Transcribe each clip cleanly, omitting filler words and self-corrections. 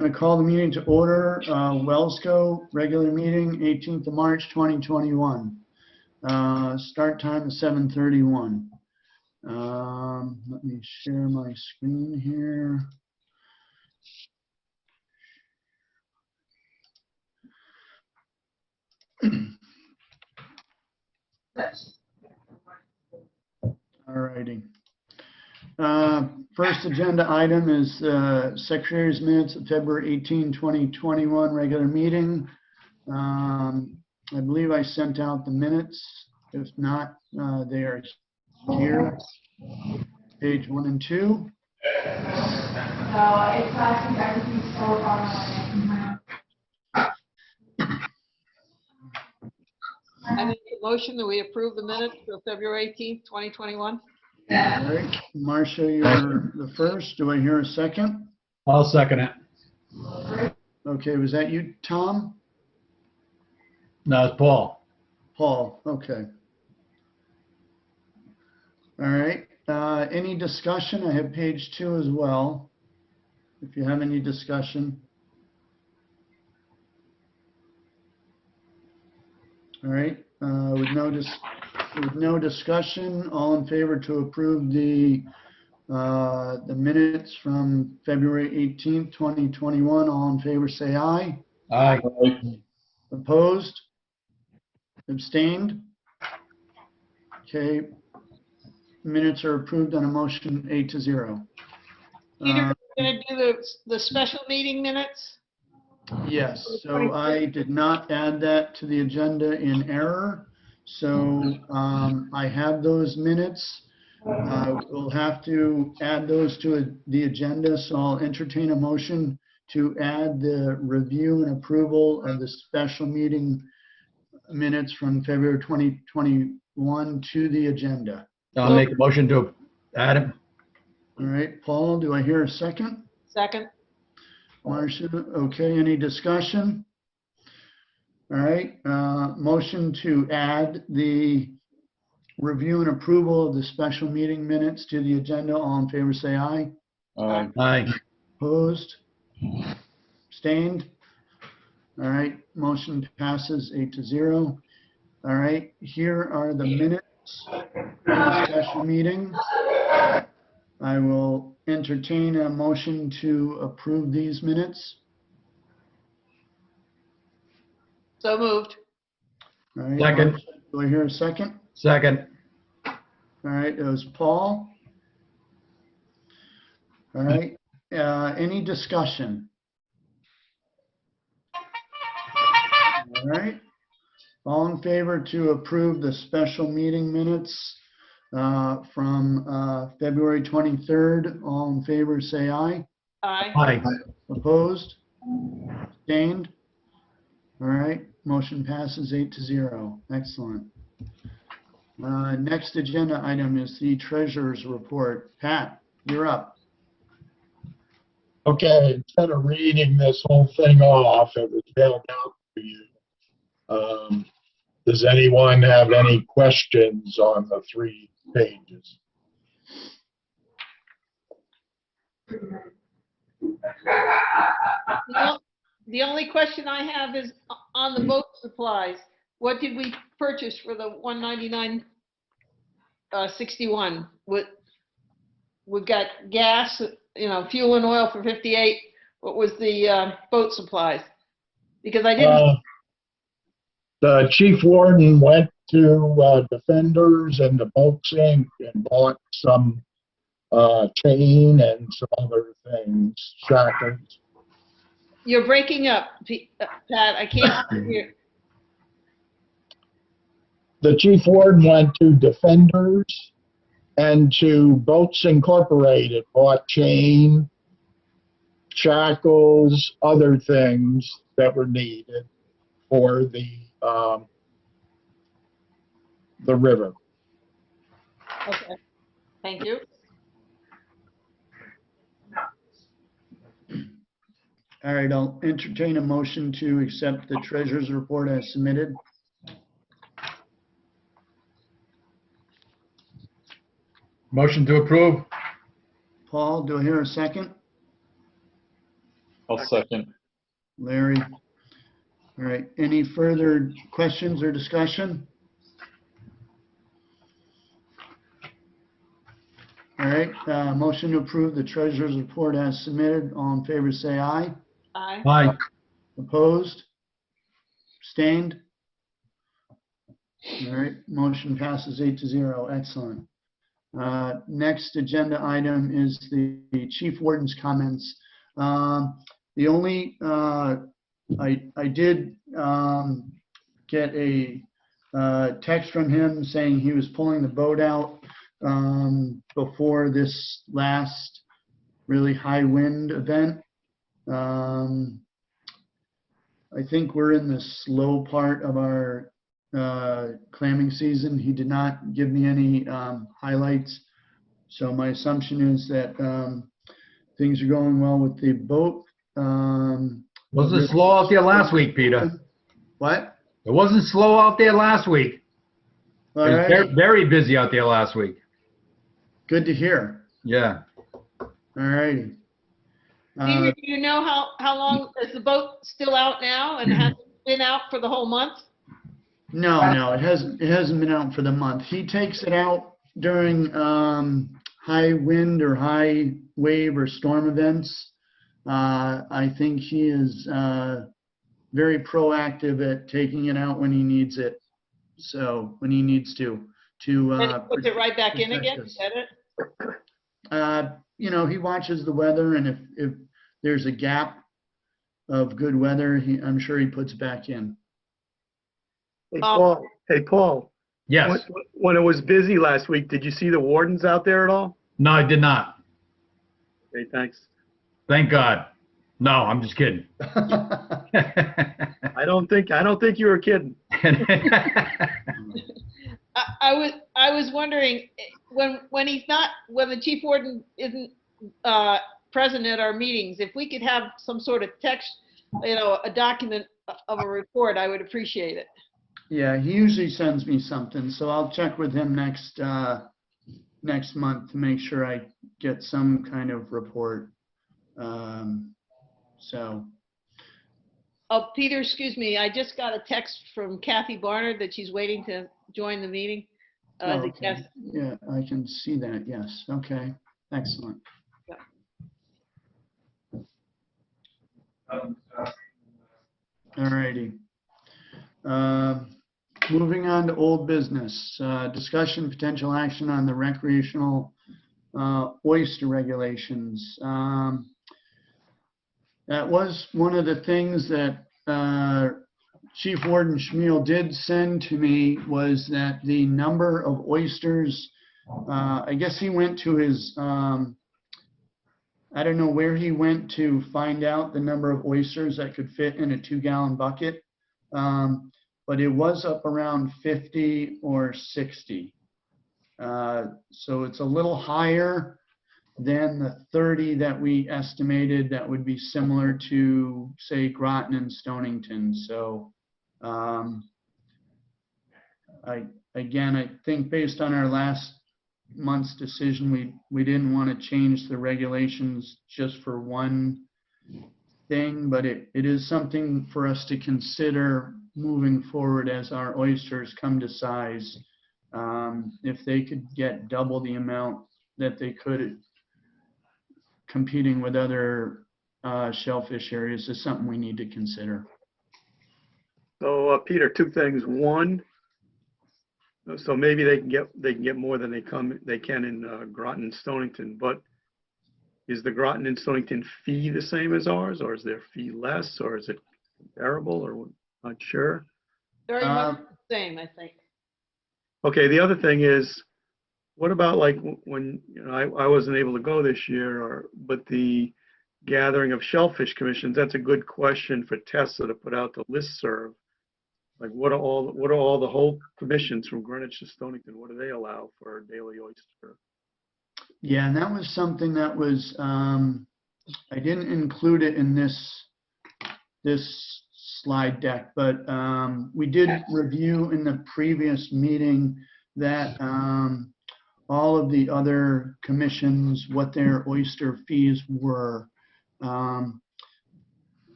going to call the meeting to order. Wellsco regular meeting, 18th of March, 2021. Start time is 7:31. Let me share my screen here. All righty. First agenda item is Secretary's minutes of February 18, 2021 regular meeting. I believe I sent out the minutes. If not, they are here, page 1 and 2. No, it's everything's so far. I make a motion that we approve the minutes of February 18th, 2021. All right, Marcia, you're the first. Do I hear a second? I'll second it. Okay, was that you, Tom? No, it's Paul. Paul, okay. All right, any discussion? I have page 2 as well, if you have any discussion. All right, with no discussion, all in favor to approve the minutes from February 18th, 2021. All in favor, say aye. Aye. Opposed? Abstained? Okay, minutes are approved on a motion 8-0. Peter, we're going to do the special meeting minutes? Yes, so I did not add that to the agenda in error. So I have those minutes. We'll have to add those to the agenda. So I'll entertain a motion to add the review and approval of the special meeting minutes from February 2021 to the agenda. I'll make a motion to add it. All right, Paul, do I hear a second? Second. Marcia, okay, any discussion? All right, motion to add the review and approval of the special meeting minutes to the agenda. All in favor, say aye. Aye. Opposed? Abstained? All right, motion passes 8-0. All right, here are the minutes of the special meeting. I will entertain a motion to approve these minutes. So moved. All right, Second. Marcia, do I hear a second? Second. All right, it was Paul. All right, any discussion? All right, all in favor to approve the special meeting minutes from February 23rd. All in favor, say aye. Aye. Aye. Opposed? Abstained? All right, motion passes 8-0. Excellent. Next agenda item is the treasurer's report. Pat, you're up. Okay, instead of reading this whole thing off, it was mailed out to you. Does anyone have any questions on the 3 pages? The only question I have is on the boat supplies. What did we purchase for the 199.61? We've got gas, fuel and oil for 58. What was the boat supplies? Because I didn't. The chief warden went to Defenders and the Boat Inc. and bought some chain and some other things, shackles. You're breaking up, Pat. I can't hear. The chief warden went to Defenders and to Boats Incorporated, bought chain, shackles, other things that were needed for the river. Okay. Thank you. All right, I'll entertain a motion to accept the treasurer's report as submitted. Motion to approve. Paul, do I hear a second? I'll second. Larry. All right, any further questions or discussion? All right, motion to approve the treasurer's report as submitted. All in favor, say aye. Aye. Aye. Opposed? Abstained? All right, motion passes 8-0. Excellent. Next agenda item is the chief warden's comments. The only, I did get a text from him saying he was pulling the boat out before this last really high wind event. I think we're in the slow part of our clamming season. He did not give me any highlights. So my assumption is that things are going well with the boat. Wasn't it slow out there last week, Peter? What? It wasn't slow out there last week. It All was right. very, very busy out there last week. Good to hear. Yeah. All righty. Peter, do you know how long, is the boat still out now and has it been out for the whole month? No, it hasn't been out for the month. He takes it out during high wind or high wave or storm events. I think he is very proactive at taking it out when he needs it. So when he needs to And he puts it right back in protect again, us. is that it? He watches the weather, and if there's a gap of good weather, I'm sure he puts it back in. Hey, Paul. Yes. When it was busy last week, did you see the wardens out there at all? No, I did not. Okay, thanks. Thank God. No, I'm just kidding. I don't think you were kidding. I was wondering, when the chief warden isn't present at our meetings, if we could have some sort of text, a document of a report, I would appreciate it. Yeah, he usually sends me something, so I'll check with him next month to make sure I get some kind of report. Oh, Peter, excuse me, I just got a text from Kathy Barnard that she's waiting to join the meeting. Okay. Yes. Yeah, I can see that. Yes. Okay. Excellent. All righty. Moving on to old business, discussion, potential action on the recreational oyster regulations. That was one of the things that Chief Warden Schmiel did send to me, was that the number of oysters, I guess he went to his, I don't know where he went to find out the number of oysters that could fit in a 2-gallon bucket. But it was up around 50 or 60. So it's a little higher than the 30 that we estimated that would be similar to, say, Groton and Stonington. So I think based on our last month's decision, we didn't want to change the regulations just for one thing, but it is something for us to consider moving forward as our oysters come to size. If they could get double the amount that they could competing with other shellfish areas, is something we need to consider. So, Peter, two things. One, so maybe they can get more than they can in Groton and Stonington, but is the Groton and Stonington fee the same as ours, or is their fee less, or is it comparable, or not sure? Very much the same, I think. Okay, the other thing is, what about like when I wasn't able to go this year, but the gathering of shellfish commissions? That's a good question for Tessa to put out the listserv. Like, what are all the whole commissions from Greenwich to Stonington? What do they allow for a daily oyster? Yeah, and that was something that was I didn't include it in this slide deck, but we did review in the previous meeting that all of the other commissions, what their oyster fees were.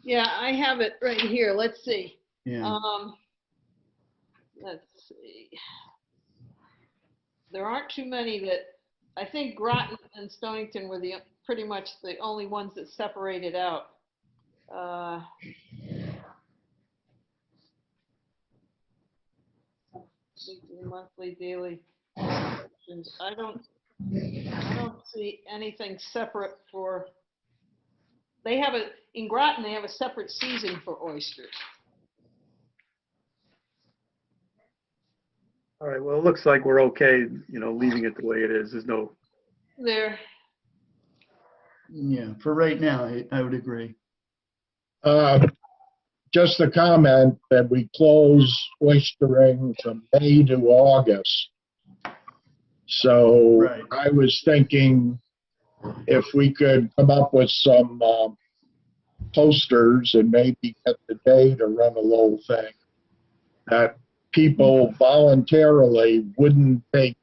Yeah, I have it right here. Let's see. Yeah, Let's see. There aren't too many that, I think Groton and Stonington were pretty much the only ones that separated out. Weekly, monthly, daily. I don't see anything separate for, they have in Groton, they have a separate season for oysters. All right, well, it looks like we're okay, leaving it the way it is. There's no, There, yeah, for right now, I would agree. Just a comment that we close oystering from May to August. So Right. I was thinking if we could come up with some posters and maybe get the day to run a little thing that people voluntarily wouldn't take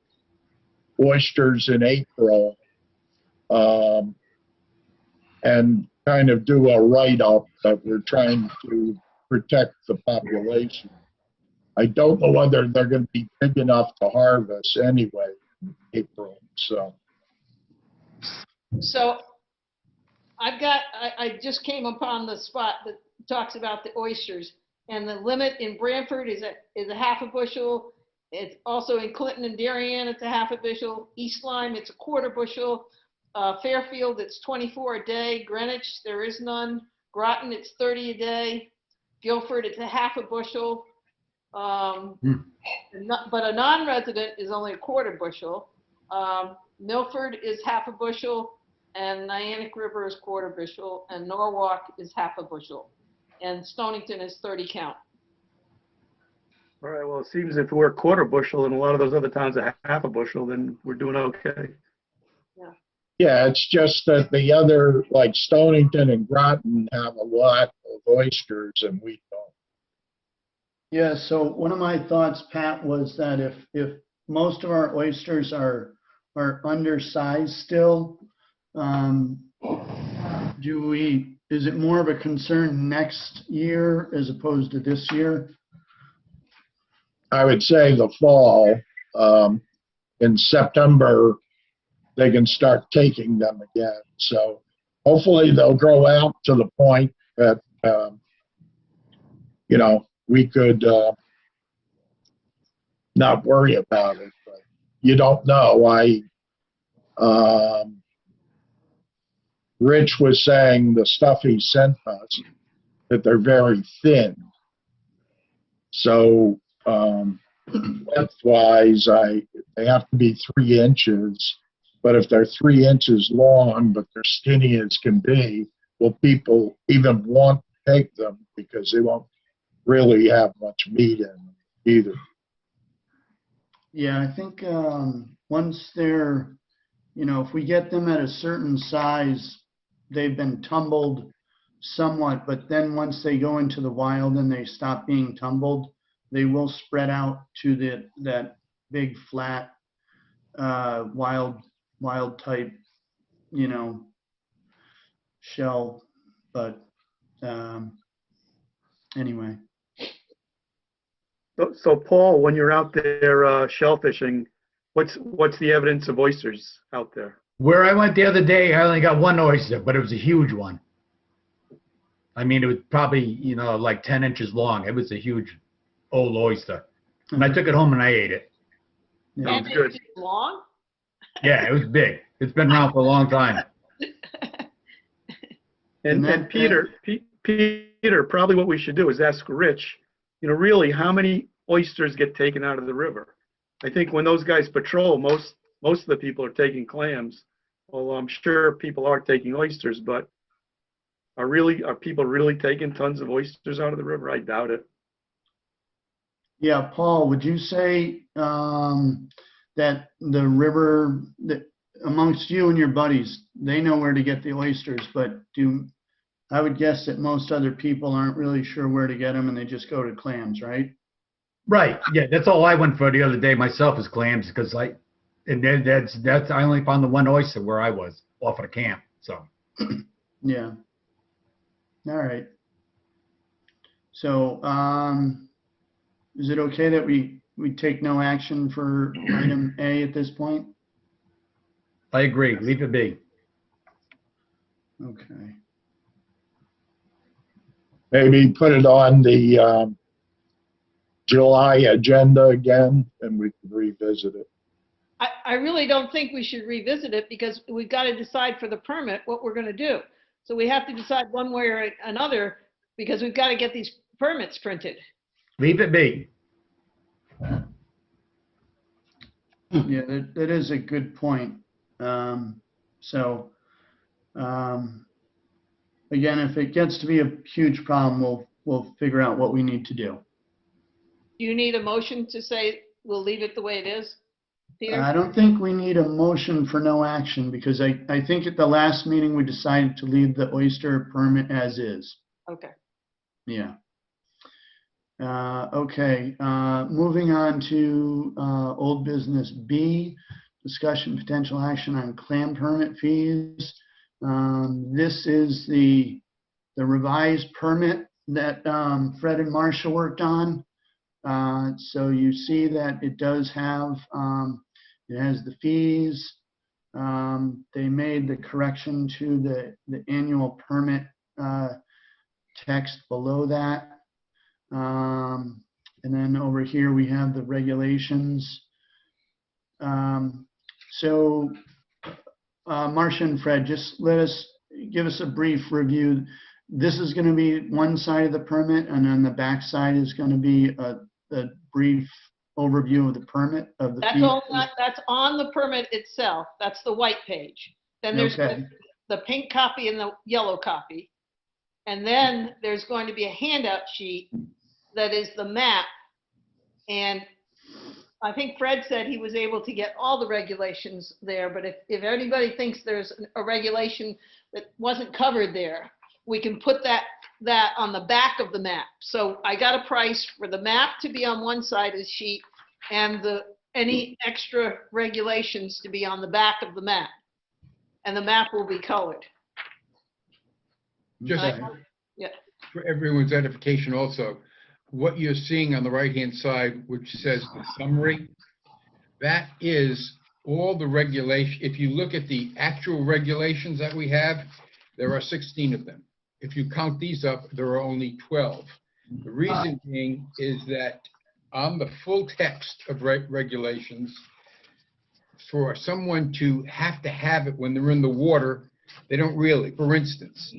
oysters in April, and kind of do a write-up that we're trying to protect the population. I don't know whether they're going to be big enough to harvest anyway in April. So I just came upon the spot that talks about the oysters, and the limit in Branford is a half a bushel. It's also in Clinton and Darien, it's a half a bushel. East Lyme, it's a quarter bushel. Fairfield, it's 24 a day. Greenwich, there is none. Groton, it's 30 a day. Guilford, it's a half a bushel. But a non-resident is only a quarter bushel. Milford is half a bushel, and Niantic River is quarter bushel, and Norwalk is half a bushel, and Stonington is 30 count. all right, well, it seems if we're a quarter bushel and a lot of those other towns are half a bushel, then we're doing okay. yeah, it's just that the other, like Stonington and Groton, have a lot of oysters and we don't. Yeah, so one of my thoughts, Pat, was that if most of our oysters are undersized still, is it more of a concern next year as opposed to this year? I would say the fall, in September, they can start taking them again. So hopefully they'll grow out to the point that, we could not worry about it. But you don't know. Rich was saying the stuff he sent us, that they're very thin. So lengthwise, they have to be 3 inches. But if they're 3 inches long, but they're skinny as can be, will people even want to take them because they won't really have much meat in them either. Yeah, I think once they're, if we get them at a certain size, they've been tumbled somewhat, but then once they go into the wild and they stop being tumbled, they will spread out to that big flat wild type, shell. But anyway. So Paul, when you're out there shellfishing, what's the evidence of oysters out there? Where I went the other day, I only got one oyster, but it was a huge one. I mean, it was probably, like 10 inches long. It was a huge old oyster. And I took it home and I ate it. Yeah. Sounds good. Inches long? Yeah, it was big. It's been around for a long time. And Peter, probably what we should do is ask Rich, really how many oysters get taken out of the river? I think when those guys patrol, most of the people are taking clams. Although I'm sure people are taking oysters, but are people really taking tons of oysters out of the river? I doubt it. Yeah, Paul, would you say that the river, that amongst you and your buddies, they know where to get the oysters, but I would guess that most other people aren't really sure where to get them and they just go to clams, right? Right. Yeah, that's all I went for the other day myself is clams because I only found the one oyster where I was off at a camp. So Yeah. All right. So, is it okay that we take no action for item A at this point? I agree. Leave it be. Okay. Maybe put it on the July agenda again, and we can revisit it. I really don't think we should revisit it because we've got to decide for the permit what we're going to do. So we have to decide one way or another because we've got to get these permits printed. Leave it be. Yeah, that is a good point. So, again, if it gets to be a huge problem, we'll figure out what we need to do. Do you need a motion to say we'll leave it the way it is, Peter? I don't think we need a motion for no action because I think at the last meeting we decided to leave the oyster permit as is. Okay. Yeah. Okay, moving on to old business B, discussion potential action on clam permit fees. This is the revised permit that Fred and Marcia worked on. So you see that it does have, it has the fees. They made the correction to the annual permit text below that. And then over here we have the regulations. So Marcia and Fred, just give us a brief review. This is going to be one side of the permit, and then the back side is going to be a brief overview of the permit of the fee. That's on the permit itself. That's the white page. Then there's Okay. the pink copy and the yellow copy. And then there's going to be a handout sheet that is the map. And I think Fred said he was able to get all the regulations there, but if anybody thinks there's a regulation that wasn't covered there, we can put that on the back of the map. So I got a price for the map to be on one side of the sheet and any extra regulations to be on the back of the map. And the map will be colored. Just Okay. Yeah. for everyone's edification also, what you're seeing on the right-hand side, which says the summary, that is all the regulation. If you look at the actual regulations that we have, there are 16 of them. If you count these up, there are only 12. The reason being is that on the full text of regulations, for someone to have it when they're in the water, they don't really. For instance,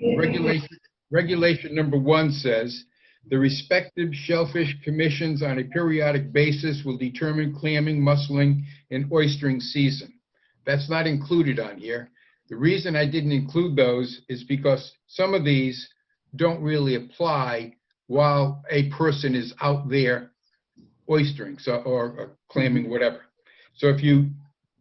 regulation number 1 says, the respective shellfish commissions on a periodic basis will determine clamming, mussling, and oystering season. That's not included on here. The reason I didn't include those is because some of these don't really apply while a person is out there oystering or clamming, whatever. So if you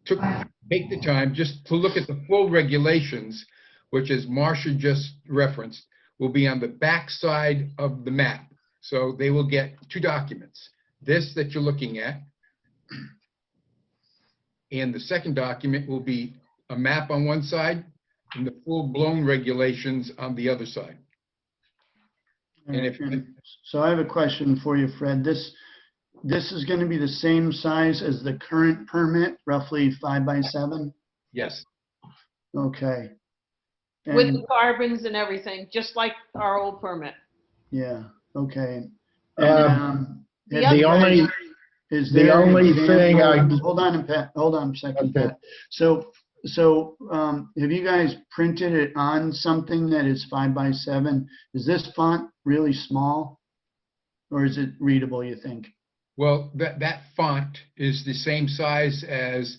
take the time just to look at the full regulations, which as Marcia just referenced, will be on the back side of the map. So they will get 2 documents. This that you're looking at, and the second document will be a map on one side and the full-blown regulations on the other side. So I have a question for you, Fred. This is going to be the same size as the current permit, roughly 5 by 7? Yes. Okay. With And- the carbons and everything, just like our old permit. Yeah, okay. The The only, thing Hold on, Pat, hold on a second, Okay. Pat. So, have you guys printed it on something that is 5 by 7? Is this font really small? Or is it readable, you think? Well, that font is the same size as,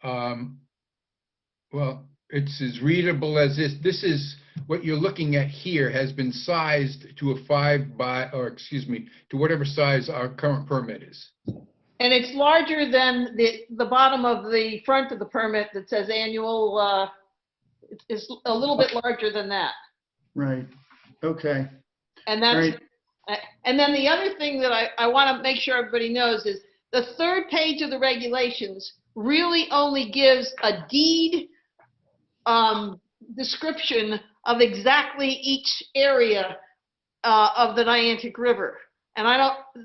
well, it's as readable as this. This is what you're looking at here has been sized to a 5 by, or excuse me, to whatever size our current permit is. And it's larger than the bottom of the front of the permit that says annual, it's a little bit larger than that. Right, okay. And that's, Right. and then the other thing that I want to make sure everybody knows is the 3rd page of the regulations really only gives a deed description of exactly each area of the Niantic River. And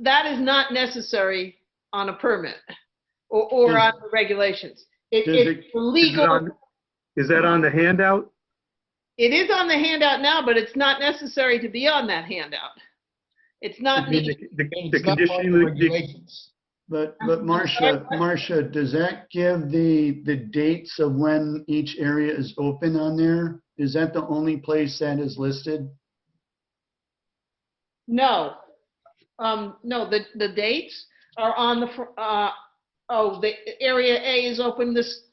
that is not necessary on a permit or on the regulations. It's legal. Is that on the handout? It is on the handout now, but it's not necessary to be on that handout. It's not I mean, needed. the It's not part of the regulations. But Marcia, does that give the dates of when each area is open on there? Is that the only place that is listed? No. No, the dates are on the, the area A is open this,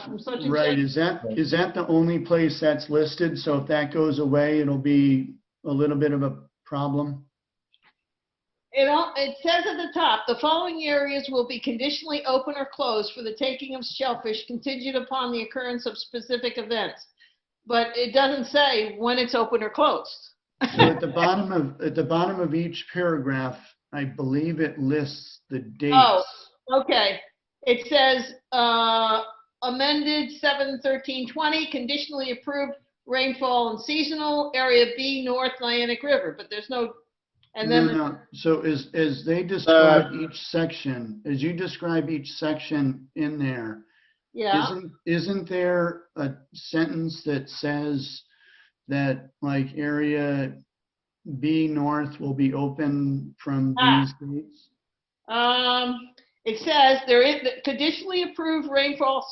from such and Right, such. is that the only place that's listed? So if that goes away, it'll be a little bit of a problem? It says at the top, the following areas will be conditionally open or closed for the taking of shellfish contingent upon the occurrence of specific events. But it doesn't say when it's open or closed. So at the bottom of each paragraph, I believe it lists the dates. Oh, okay. It says, amended 7/13/20, conditionally approved rainfall and seasonal, area B, North Niantic River, but there's no, and then. No. So as they describe each section, as you describe each section in there, Yeah, isn't there a sentence that says that like area B North will be open from these dates? it says there is conditionally approved rainfall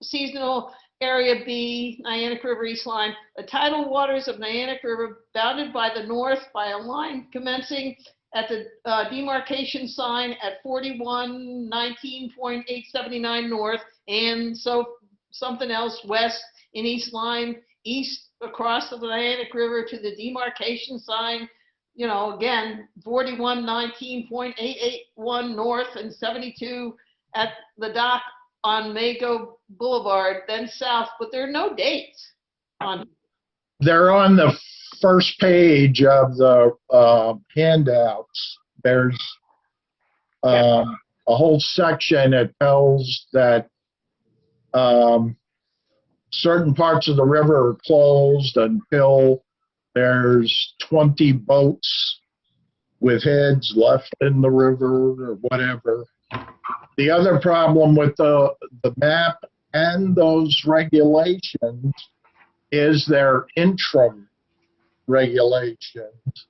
seasonal area B, Niantic River East Lyme, the tidal waters of Niantic River bounded by the north by a line commencing at the demarcation sign at 4119.879 north and so something else west in East Lyme, east across the Niantic River to the demarcation sign, you know, again, 4119.881 north and 72 at the dock on Mago Boulevard, then south, but there are no dates on. They're on the first page of the handouts. There's a whole section that tells that certain parts of the river are closed until there's 20 boats with heads left in the river or whatever. The other problem with the map and those regulations is their interim regulations.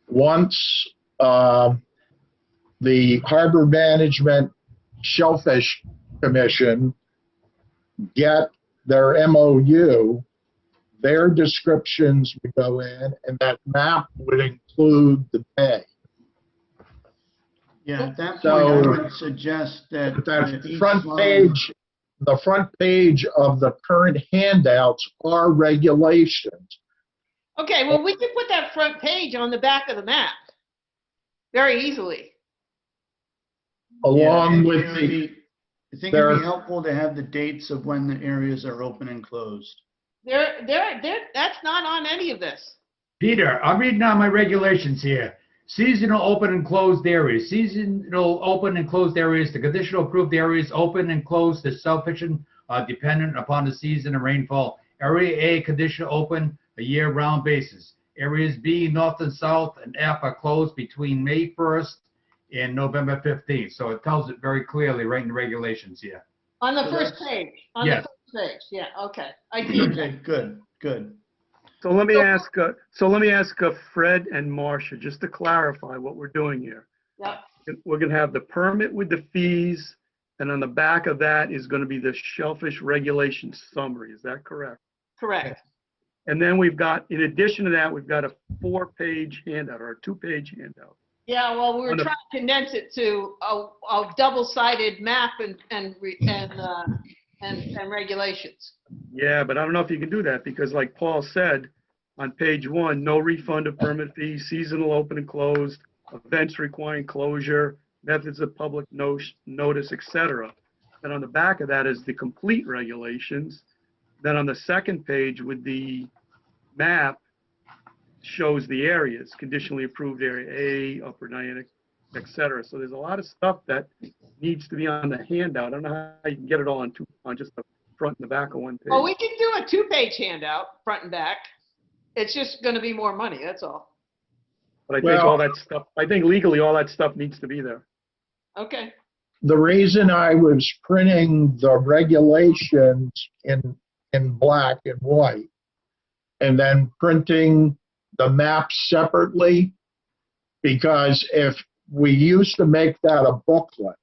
Once the Harbor Management Shellfish Commission get their MOU, their descriptions would go in, and that map would include the bay. Yeah, at that point, So- I would suggest that. The front page of the current handouts are regulations. Okay, well, we can put that front page on the back of the map very easily. Along Yeah, with it would the, be- I think there- it'd be helpful to have the dates of when the areas are open and closed. That's not on any of this. Peter, I'm reading on my regulations here. Seasonal open and closed areas. Seasonal open and closed areas. The conditional approved areas open and closed to self-fishing dependent upon the season and rainfall. Area A, conditional open a year-round basis. Areas B, north and south, and F are closed between May 1st and November 15th. So it tells it very clearly right in the regulations here. On the So first that's- page. On Yes. the first page, yeah, okay. I see. Okay, good. So let me ask Fred and Marcia, just to clarify what we're doing here. Yep. We're gonna have the permit with the fees, and on the back of that is gonna be the Shellfish Regulations summary. Is that correct? Correct. And then we've got, in addition to that, we've got a 4-page handout or a 2-page handout. Yeah, well, we were On the- trying to condense it to a double-sided map and regulations. Yeah, but I don't know if you can do that because like Paul said, on page 1, no refund of permit fees, seasonal open and closed, events requiring closure, methods of public notice, etc. And on the back of that is the complete regulations. Then on the second page with the map shows the areas, conditionally approved area A, Upper Niantic, etc. So there's a lot of stuff that needs to be on the handout. I don't know how you can get it all on just the front and the back of one page. Well, we can do a 2-page handout, front and back. It's just gonna be more money, that's all. But I think Well- all that stuff, I think legally, all that stuff needs to be there. Okay. The reason I was printing the regulations in black and white and then printing the maps separately, because if we used to make that a booklet,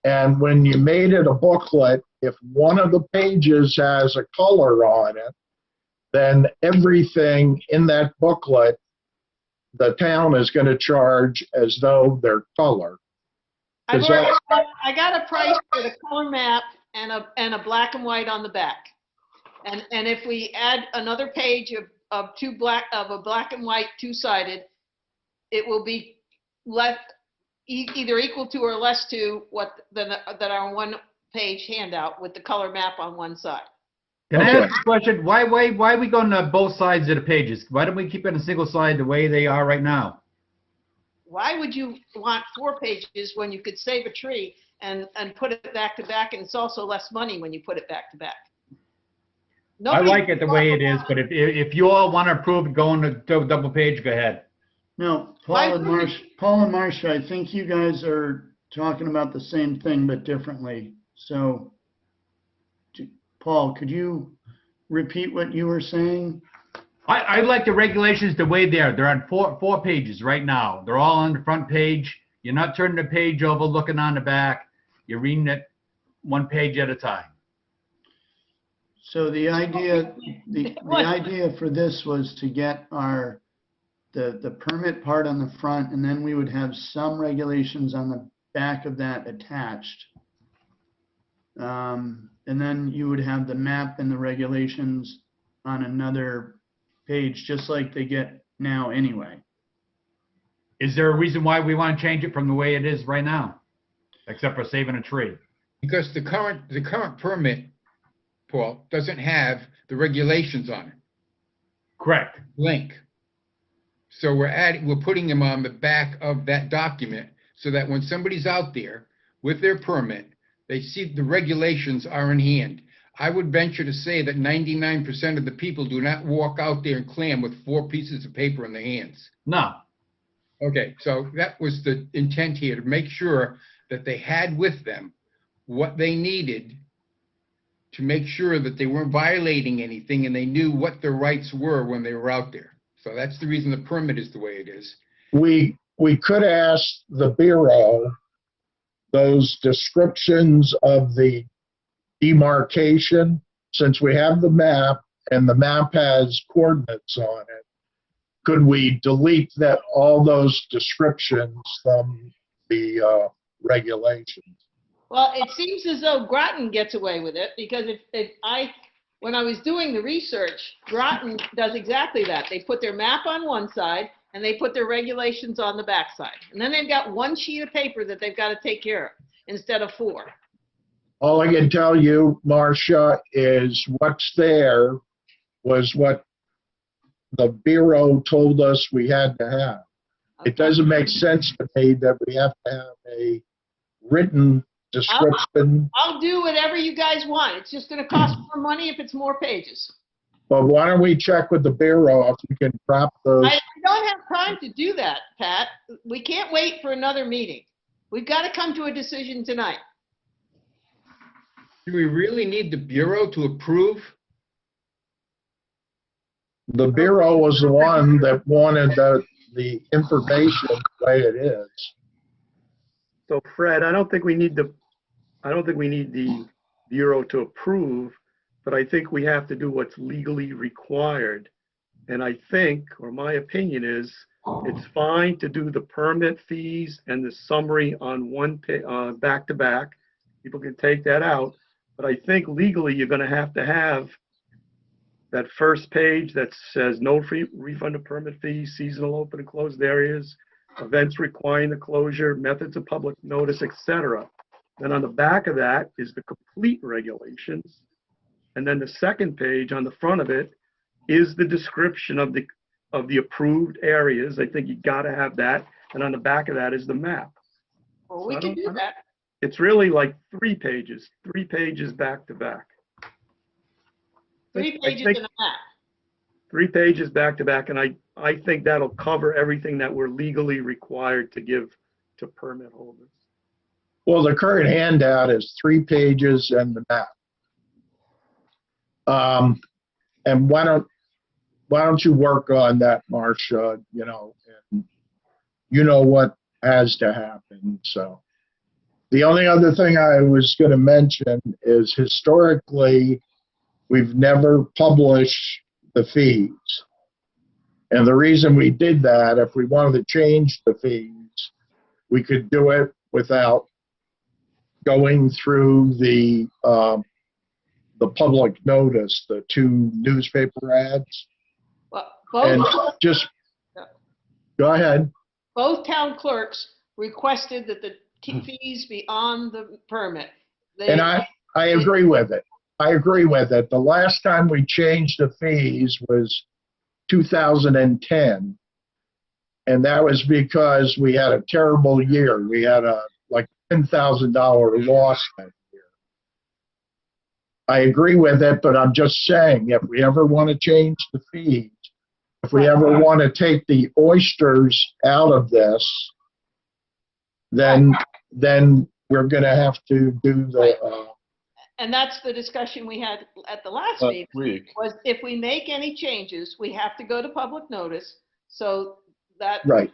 and when you made it a booklet, if one of the pages has a color on it, then everything in that booklet, the town is going to charge as though they're color. I Is that- got a price for the color map and a black and white on the back. And if we add another page of a black and white two-sided, it will be less, either equal to or less to than our one-page handout with the color map on one side. Can I Okay. ask a question? Why are we going to both sides of the pages? Why don't we keep it a single side the way they are right now? Why would you want 4 pages when you could save a tree and put it back to back, and it's also less money when you put it back to back? I like it the way it is, but if you all want to approve going to double page, go ahead. No, Why Paul and Marcia, I think you guys are talking about the same thing but differently. So, Paul, could you repeat what you were saying? I like the regulations the way they are. They're on four pages right now. They're all on the front page. You're not turning the page over, looking on the back. You're reading it one page at a time. So the idea for this was to get the permit part on the front, and then we would have some regulations on the back of that attached. And then you would have the map and the regulations on another page, just like they get now anyway. Is there a reason why we want to change it from the way it is right now? Except for saving a tree. Because the current permit, Paul, doesn't have the regulations on it, Correct. link. So we're putting them on the back of that document so that when somebody's out there with their permit, they see the regulations are in hand. I would venture to say that 99% of the people do not walk out there and clam with 4 pieces of paper in their hands. No. Okay, so that was the intent here, to make sure that they had with them what they needed to make sure that they weren't violating anything and they knew what their rights were when they were out there. So that's the reason the permit is the way it is. We could ask the Bureau those descriptions of the demarcation, since we have the map and the map has coordinates on it. Could we delete all those descriptions from the regulations? Well, it seems as though Groton gets away with it, because when I was doing the research, Groton does exactly that. They put their map on one side and they put their regulations on the back side. And then they've got one sheet of paper that they've got to take care of instead of 4. All I can tell you, Marcia, is what's there was what the Bureau told us we had to have. It doesn't make sense to me that we have to have a written description. I'll do whatever you guys want. It's just going to cost more money if it's more pages. But why don't we check with the Bureau if we can drop those? I don't have time to do that, Pat. We can't wait for another meeting. We've got to come to a decision tonight. Do we really need the Bureau to approve? The Bureau was the one that wanted the information the way it is. So Fred, I don't think we need the Bureau to approve, but I think we have to do what's legally required. And I think, or my opinion is, it's fine to do the permit fees and the summary on one back to back. People can take that out. But I think legally you're going to have that first page that says no free refund of permit fees, seasonal open and closed areas, events requiring the closure, methods of public notice, etc. Then on the back of that is the complete regulations. And then the second page on the front of it is the description of the approved areas. I think you got to have that. And on the back of that is the map. Well, we can do that. It's really like 3 pages back to back. 3 pages I think and a half. 3 pages back to back, and I think that'll cover everything that we're legally required to give to permit holders. Well, the current handout is 3 pages and the map. And why don't you work on that, Marcia, and you know what has to happen. So the only other thing I was going to mention is historically, we've never published the fees. And the reason we did that, if we wanted to change the fees, we could do it without going through the public notice, the 2 newspaper ads. Well, And just, go ahead. both town clerks requested that the fees be on the permit. And I agree with it. I agree with it. The last time we changed the fees was 2010. And that was because we had a terrible year. We had a like $10,000 loss that year. I agree with it, but I'm just saying, if we ever want to change the fees, if we ever want to take the oysters out of this, then we're going to have to do the. And that's the discussion we had at the last meeting, was if we make any changes, we have to go to public notice. So that. Right.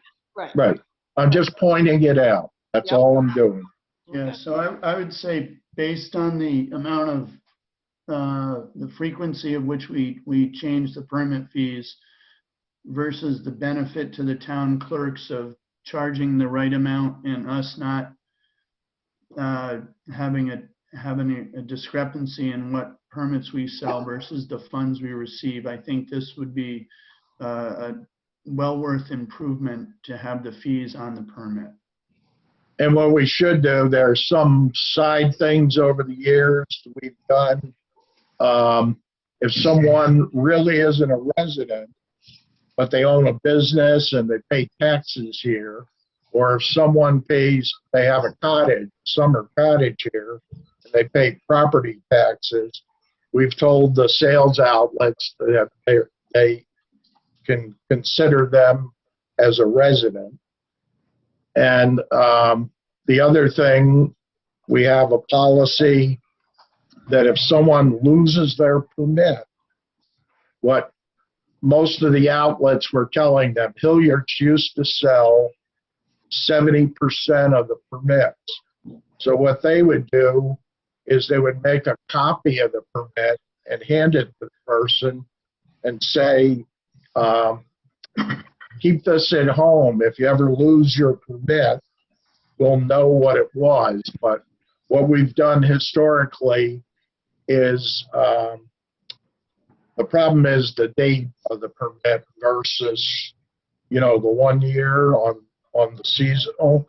I'm just pointing it out. That's all I'm doing. Yeah, so I would say based on the amount of the frequency of which we change the permit fees versus the benefit to the town clerks of charging the right amount and us not having a discrepancy in what permits we sell versus the funds we receive, I think this would be a well worth improvement to have the fees on the permit. And what we should do, there are some side things over the years we've done. If someone really isn't a resident, but they own a business and they pay taxes here, or if someone they have a cottage, summer cottage here, and they pay property taxes, we've told the sales outlets that they can consider them as a resident. And the other thing, we have a policy that if someone loses their permit, what most of the outlets were telling them, Hilliard's used to sell 70% of the permits. So what they would do is they would make a copy of the permit and hand it to the person and say, keep this at home. If you ever lose your permit, we'll know what it was. But what we've done historically is the problem is the date of the permit versus, the 1 year on the seasonal.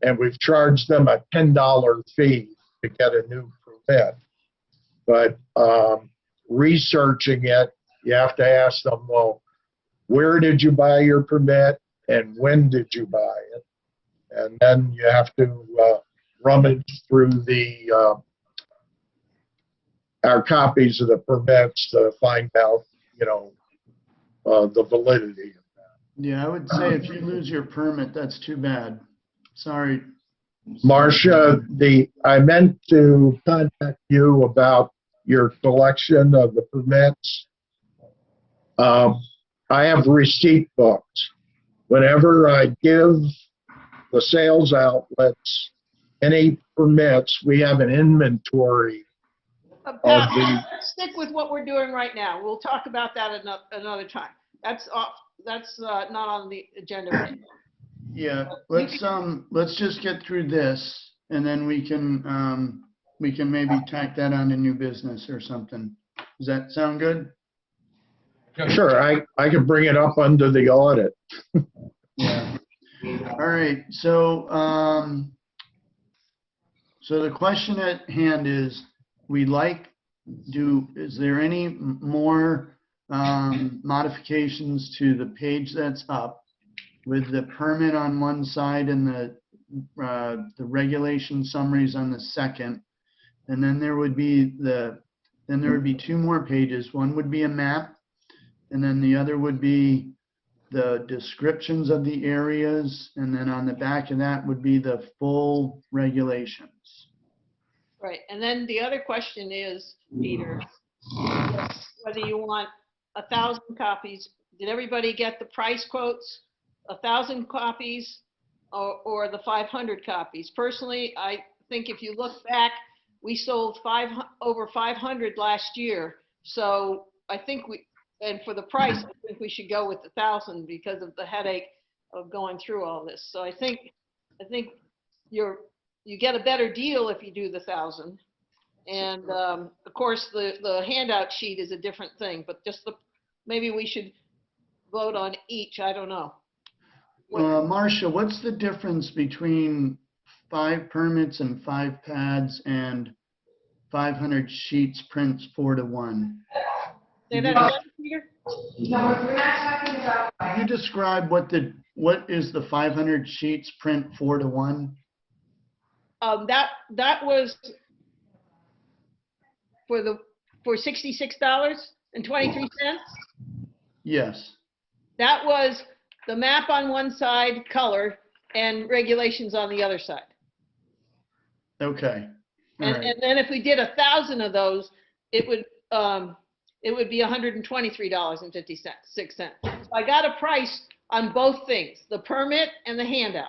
And we've charged them a $10 fee to get a new permit. But researching it, you have to ask them, well, where did you buy your permit and when did you buy it? And then you have to rummage through our copies of the permits to find out, the validity of that. Yeah, I would say if you lose your permit, that's too bad. Sorry. Marcia, I meant to contact you about your collection of the permits. I have receipt books. Whenever I give the sales outlets any permits, we have an inventory. Pat, let's stick with what we're doing right now. We'll talk about that another time. That's not on the agenda right now. Yeah, let's just get through this and then we can maybe tack that on to new business or something. Does that sound good? Sure, I can bring it up under the audit. Yeah. All right. So the question at hand is, is there any more modifications to the page that's up with the permit on one side and the regulation summaries on the second? And then there would be 2 more pages. One would be a map, and then the other would be the descriptions of the areas, and then on the back of that would be the full regulations. Right, and then the other question is, Peter, whether you want 1,000 copies. Did everybody get the price quotes? 1,000 copies or the 500 copies? Personally, I think if you look back, we sold over 500 last year. So I think and for the price, I think we should go with 1,000 because of the headache of going through all this. So I think you get a better deal if you do the 1,000. And of course, the handout sheet is a different thing, but just maybe we should vote on each. I don't know. Marcia, what's the difference between 5 permits and 5 pads and 500 sheets prints 4-to-1? Say that again, Peter? No, we're not talking about. Can you describe what is the 500 sheets print 4-to-1? That was for $66.23. Yes. That was the map on one side, color, and regulations on the other side. Okay. All And, right. and then if we did 1,000 of those, it would be $123.56. So I got a price on both things, the permit and the handout.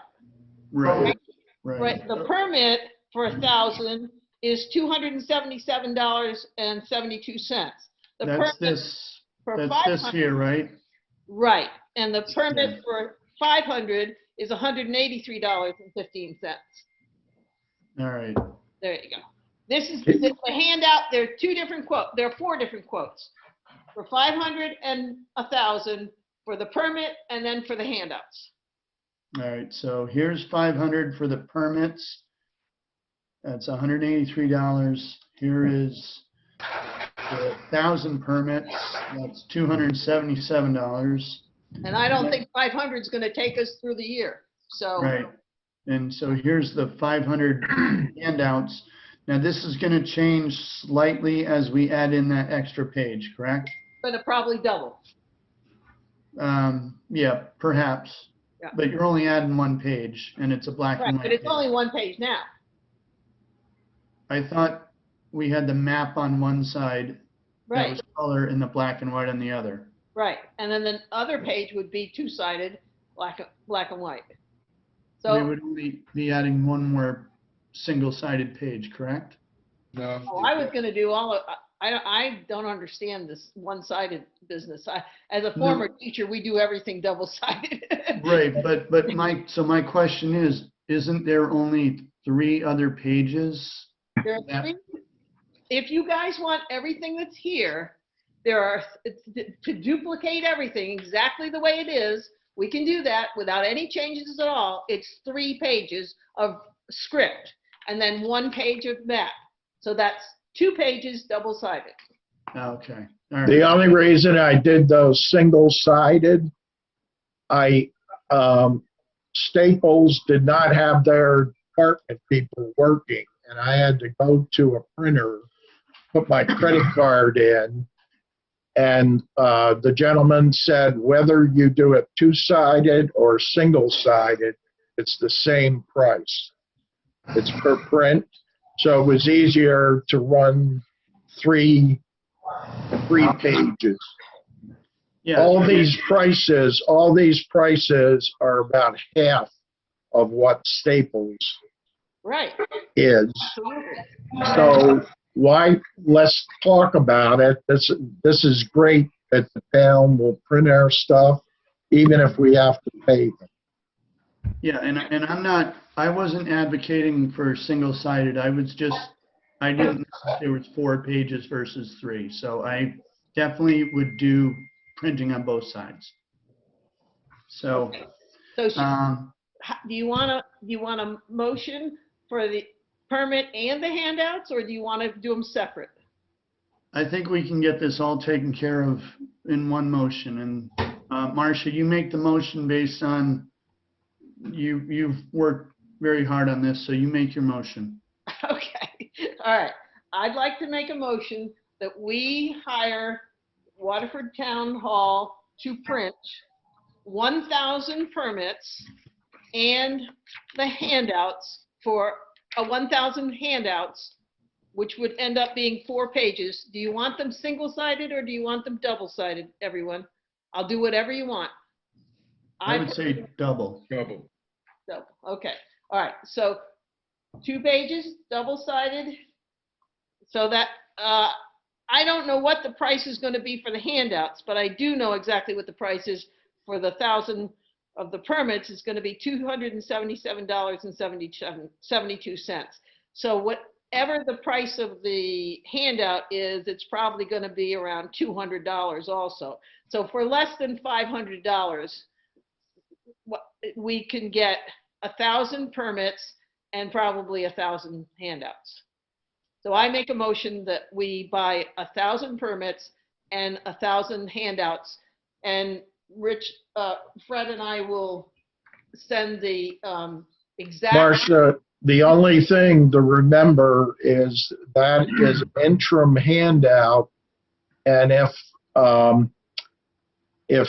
Right. Right. The permit for 1,000 is $277.72. The That's permit this. for That's 500, this here, right? right? And the permit Yeah. for 500 is $183.15. All right. There you go. This is the handout. There are 2 different quotes. There are 4 different quotes for 500 and 1,000 for the permit, and then for the handouts. All right. So here's 500 for the permits. That's $183. Here is the 1,000 permits. That's $277. And I don't think 500 is going to take us through the year. So Right. And so here's the 500 handouts. Now this is going to change slightly as we add in that extra page, correct? going to probably double. Yeah, perhaps. Yeah. But you're only adding 1 page, and it's a black Right, and but white it's page. only 1 page now. I thought we had the map on one side that Right, was color and the black and white on the other. right. And then the other page would be 2-sided, black and white. We So would only be adding 1 more single-sided page, correct? No. I was going to do all of, I don't understand this one-sided business. As a former teacher, we do everything double-sided. Right, but my question is, isn't there only 3 other pages? There are 3. If you guys want everything that's here, to duplicate everything exactly the way it is, we can do that without any changes at all. It's 3 pages of script and then 1 page of map. So that's 2 pages double-sided. Okay, all The right. only reason I did those single-sided, Staples did not have their department people working, and I had to go to a printer, put my credit card in, and the gentleman said, whether you do it 2-sided or single-sided, it's the same price. It's per print. So it was easier to run 3 pages. Yeah, All these prices are about half of what Staples Right. is. Absolutely. So let's talk about it. This is great that the town will print our stuff, even if we have to pay them. yeah, and I wasn't advocating for single-sided. I didn't know if there was 4 pages versus 3. So I definitely would do printing on both sides. So, So do you want a motion for the permit and the handouts, or do you want to do them separate? I think we can get this all taken care of in one motion. And Marcia, you make the motion based on, you've worked very hard on this, so you make your motion. Okay, all right. I'd like to make a motion that we hire Waterford Town Hall to print 1,000 permits and the handouts for 1,000 handouts, which would end up being 4 pages. Do you want them single-sided or do you want them double-sided, everyone? I'll do whatever you want. I would say double. Double. Double. Okay. All right. So 2 pages, double-sided. So that I don't know what the price is going to be for the handouts, but I do know exactly what the price is for the 1,000 of the permits. Is going to be $277.72. So whatever the price of the handout is, it's probably going to be around $200 also. So for less than $500, we can get 1,000 permits and probably 1,000 handouts. So I make a motion that we buy 1,000 permits and 1,000 handouts, and Fred and I will send the exact. Marcia, the only thing to remember is that is an interim handout, and if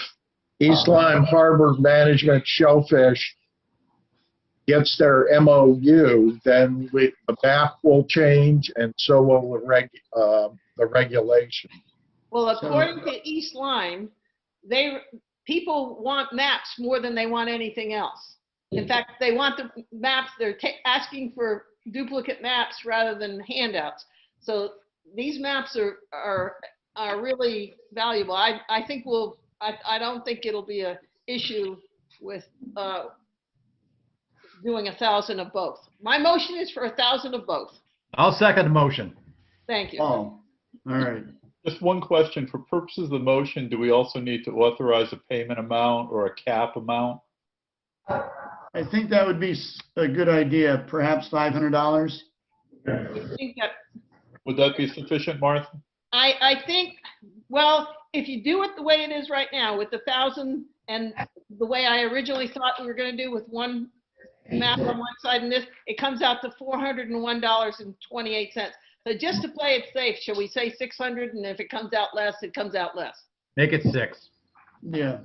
East Lyme Harbor Management Shellfish gets their MOU, then the map will change, and so will the regulation. Well, according to East Lyme, people want maps more than they want anything else. In fact, they want the maps. They're asking for duplicate maps rather than handouts. So these maps are really valuable. I think I don't think it'll be an issue with doing 1,000 of both. My motion is for 1,000 of both. I'll second the motion. Thank you. Oh, all right. Just one question. For purposes of the motion, do we also need to authorize a payment amount or a cap amount? I think that would be a good idea, perhaps $500. I think that Would that be sufficient, Martha? I think, well, if you do it the way it is right now with the 1,000 and the way I originally thought we were going to do with one map on one side and this, it comes out to $401.28. So just to play it safe, shall we say 600? And if it comes out less, it comes out less. Make it 6. Yeah,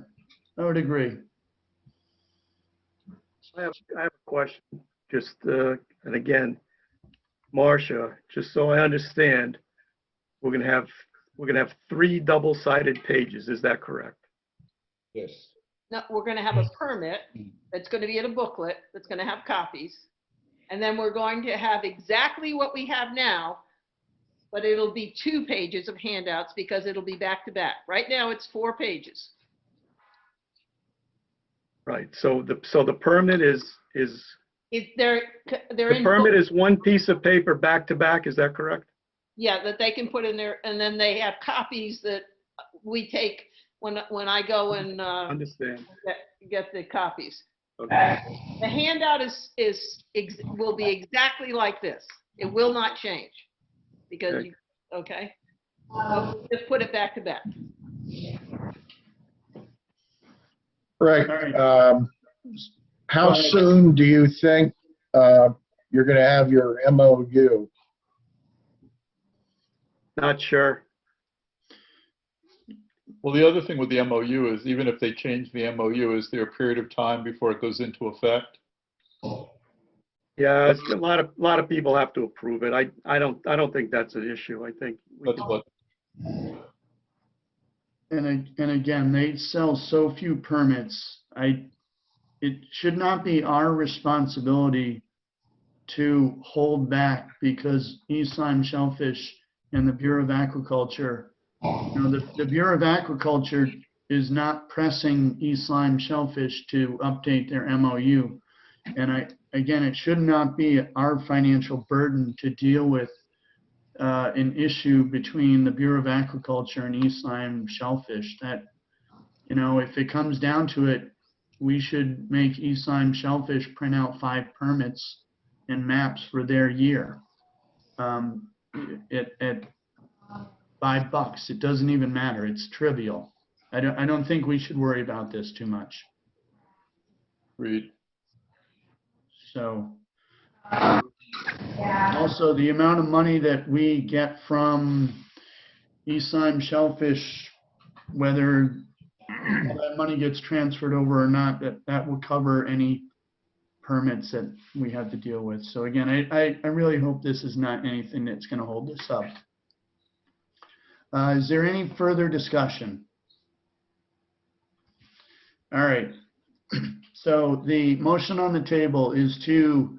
I would agree. I have a question, just, and again, Marcia, just so I understand, we're gonna have 3 double-sided pages, is that correct? Yes. No, we're going to have a permit that's going to be in a booklet that's going to have copies. And then we're going to have exactly what we have now, but it'll be 2 pages of handouts because it'll be back to back. Right now it's 4 pages. Right, so the permit is They're the in permit book- is one piece of paper back to back, is that correct? Yeah, that they can put in there, and then they have copies that we take when I go and Understand, get the copies. okay, The handout will be exactly like this. It will not change because, okay? We'll just put it back to back. Rick, All right. how Go ahead. soon do you think you're going to have your MOU? not sure. Well, the other thing with the MOU is even if they change the MOU, is there a period of time before it goes into effect? Yeah, it's a lot of people have to approve it. I don't think that's an issue. I think we That's can- what, And again, they sell so few permits. It should not be our responsibility to hold back because East Lyme Shellfish and the Bureau of Agriculture, the Bureau of Agriculture is not pressing East Lyme Shellfish to update their MOU. And again, it should not be our financial burden to deal with an issue between the Bureau of Agriculture and East Lyme Shellfish. That, if it comes down to it, we should make East Lyme Shellfish print out 5 permits and maps for their year at $5. It doesn't even matter. It's trivial. I don't think we should worry about this too much. read. So. Also, the amount of money that we get from East Lyme Shellfish, whether that money gets transferred over or not, that will cover any permits that we have to deal with. So again, I really hope this is not anything that's going to hold this up. Is there any further discussion? All right. So the motion on the table is to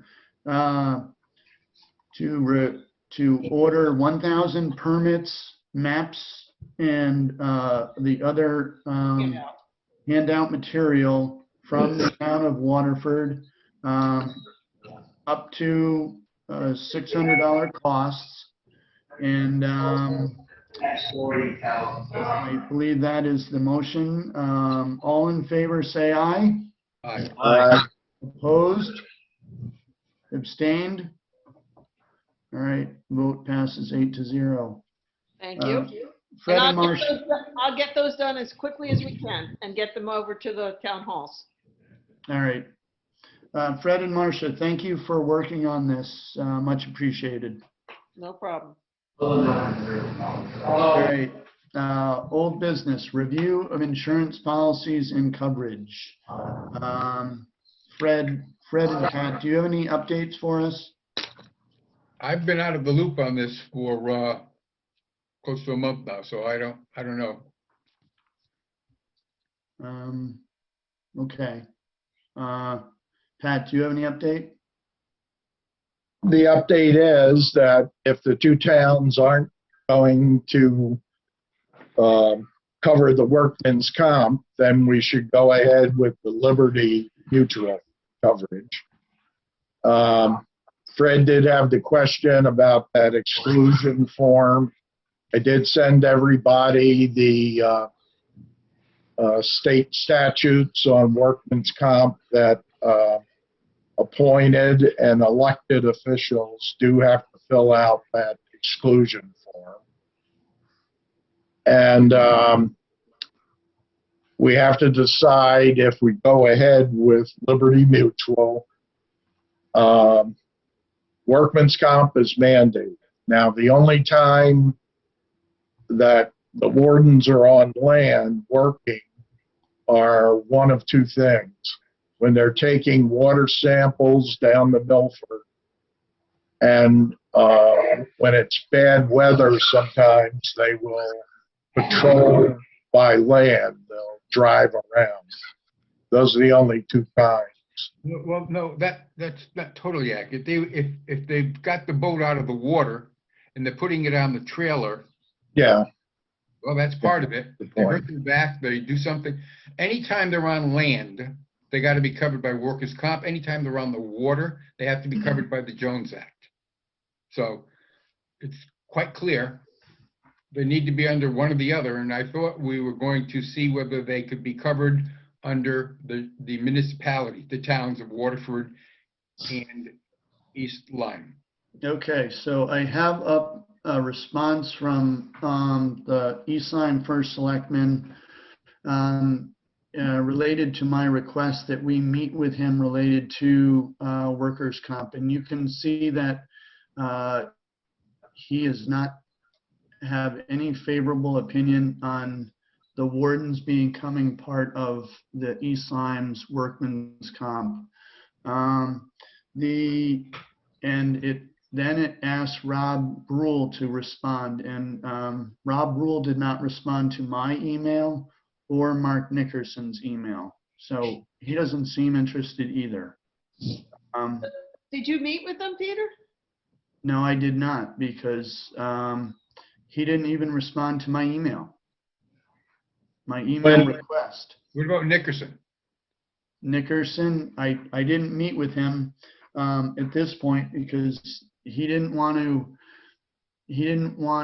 order 1,000 permits, maps, and the other handout material from the town of Waterford, up to $600 costs. And I believe that is the motion. All in favor, say aye. Aye. Opposed? Abstained? All right, vote passes 8-0. Thank you. Fred And and Marcia. I'll get those done as quickly as we can and get them over to the town halls. All right. Fred and Marcia, thank you for working on this. Much appreciated. No problem. All right. Old business, review of insurance policies and coverage. Fred and Pat, do you have any updates for us? I've been out of the loop on this for close to a month now, so I don't know. Okay. Pat, do you have any update? The update is that if the two towns aren't going to cover the workman's comp, then we should go ahead with the Liberty Mutual coverage. Fred did have the question about that exclusion form. I did send everybody the state statutes on workman's comp that appointed and elected officials do have to fill out that exclusion form. And we have to decide if we go ahead with Liberty Mutual. Workman's comp is mandated. Now, the only time that the wardens are on land working are one of two things. When they're taking water samples down the Milford, and when it's bad weather, sometimes they will patrol by land. They'll drive around. Those are the only two times. Well, no, that's not totally accurate. If they've got the boat out of the water and they're putting it on the trailer, Yeah. well, that's part of it. Good They point. hurt their back, they do something. Anytime they're on land, they got to be covered by workers' comp. Anytime they're on the water, they have to be covered by the Jones Act. So it's quite clear they need to be under one or the other. And I thought we were going to see whether they could be covered under the municipality, the towns of Waterford and East Lyme. Okay, so I have a response from the East Lyme First Selectman related to my request that we meet with him related to workers' comp. And you can see that he does not have any favorable opinion on the wardens becoming part of the East Lyme's workman's comp. Then it asked Rob Brule to respond, and Rob Brule did not respond to my email or Mark Nickerson's email. So he doesn't seem interested either. Did you meet with them, Peter? No, I did not, because he didn't even respond to my email. My email request. What about Nickerson? Nickerson, I didn't meet with him at this point because he didn't want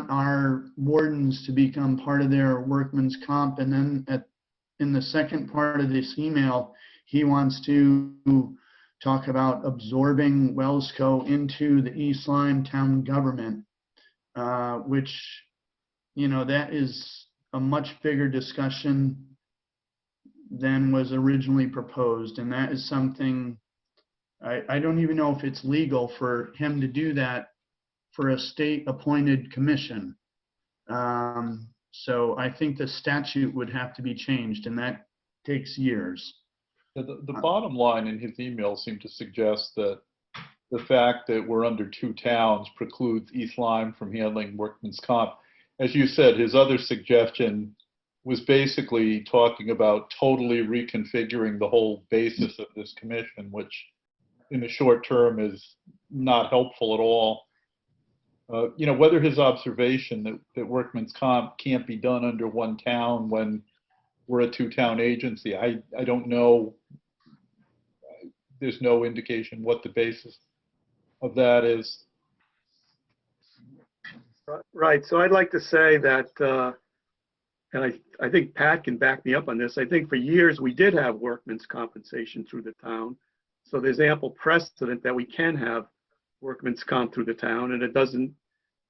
our wardens to become part of their workman's comp. And then in the second part of this email, he wants to talk about absorbing Wellsco into the East Lyme town government, which, you know, that is a much bigger discussion than was originally proposed. And that is something, I don't even know if it's legal for him to do that for a state appointed commission. So I think the statute would have to be changed, and that takes years. The bottom line in his email seemed to suggest that the fact that we're under 2 towns precludes East Lyme from handling workman's comp. As you said, his other suggestion was basically talking about totally reconfiguring the whole basis of this commission, which in the short term is not helpful at all. Whether his observation that workman's comp can't be done under 1 town when we're a 2-town agency, I don't know. There's no indication what the basis of that is. Right. So I'd like to say that, and I think Pat can back me up on this. I think for years we did have workman's compensation through the town. So there's ample precedent that we can have workman's comp through the town. And it doesn't,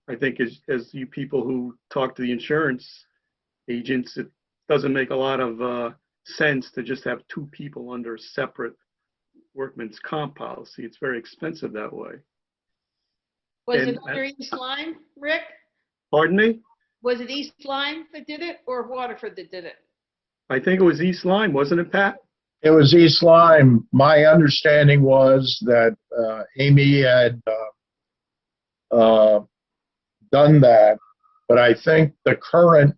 I think as you people who talk to the insurance agents, it doesn't make a lot of sense to just have 2 people under a separate workman's comp policy. It's very expensive that way. Was And it under East Lyme, Rick? Pardon me? Was it East Lyme that did it or Waterford that did it? I think it was East Lyme, wasn't it, Pat? It was East Lyme. My understanding was that Amy had done that, but I think the current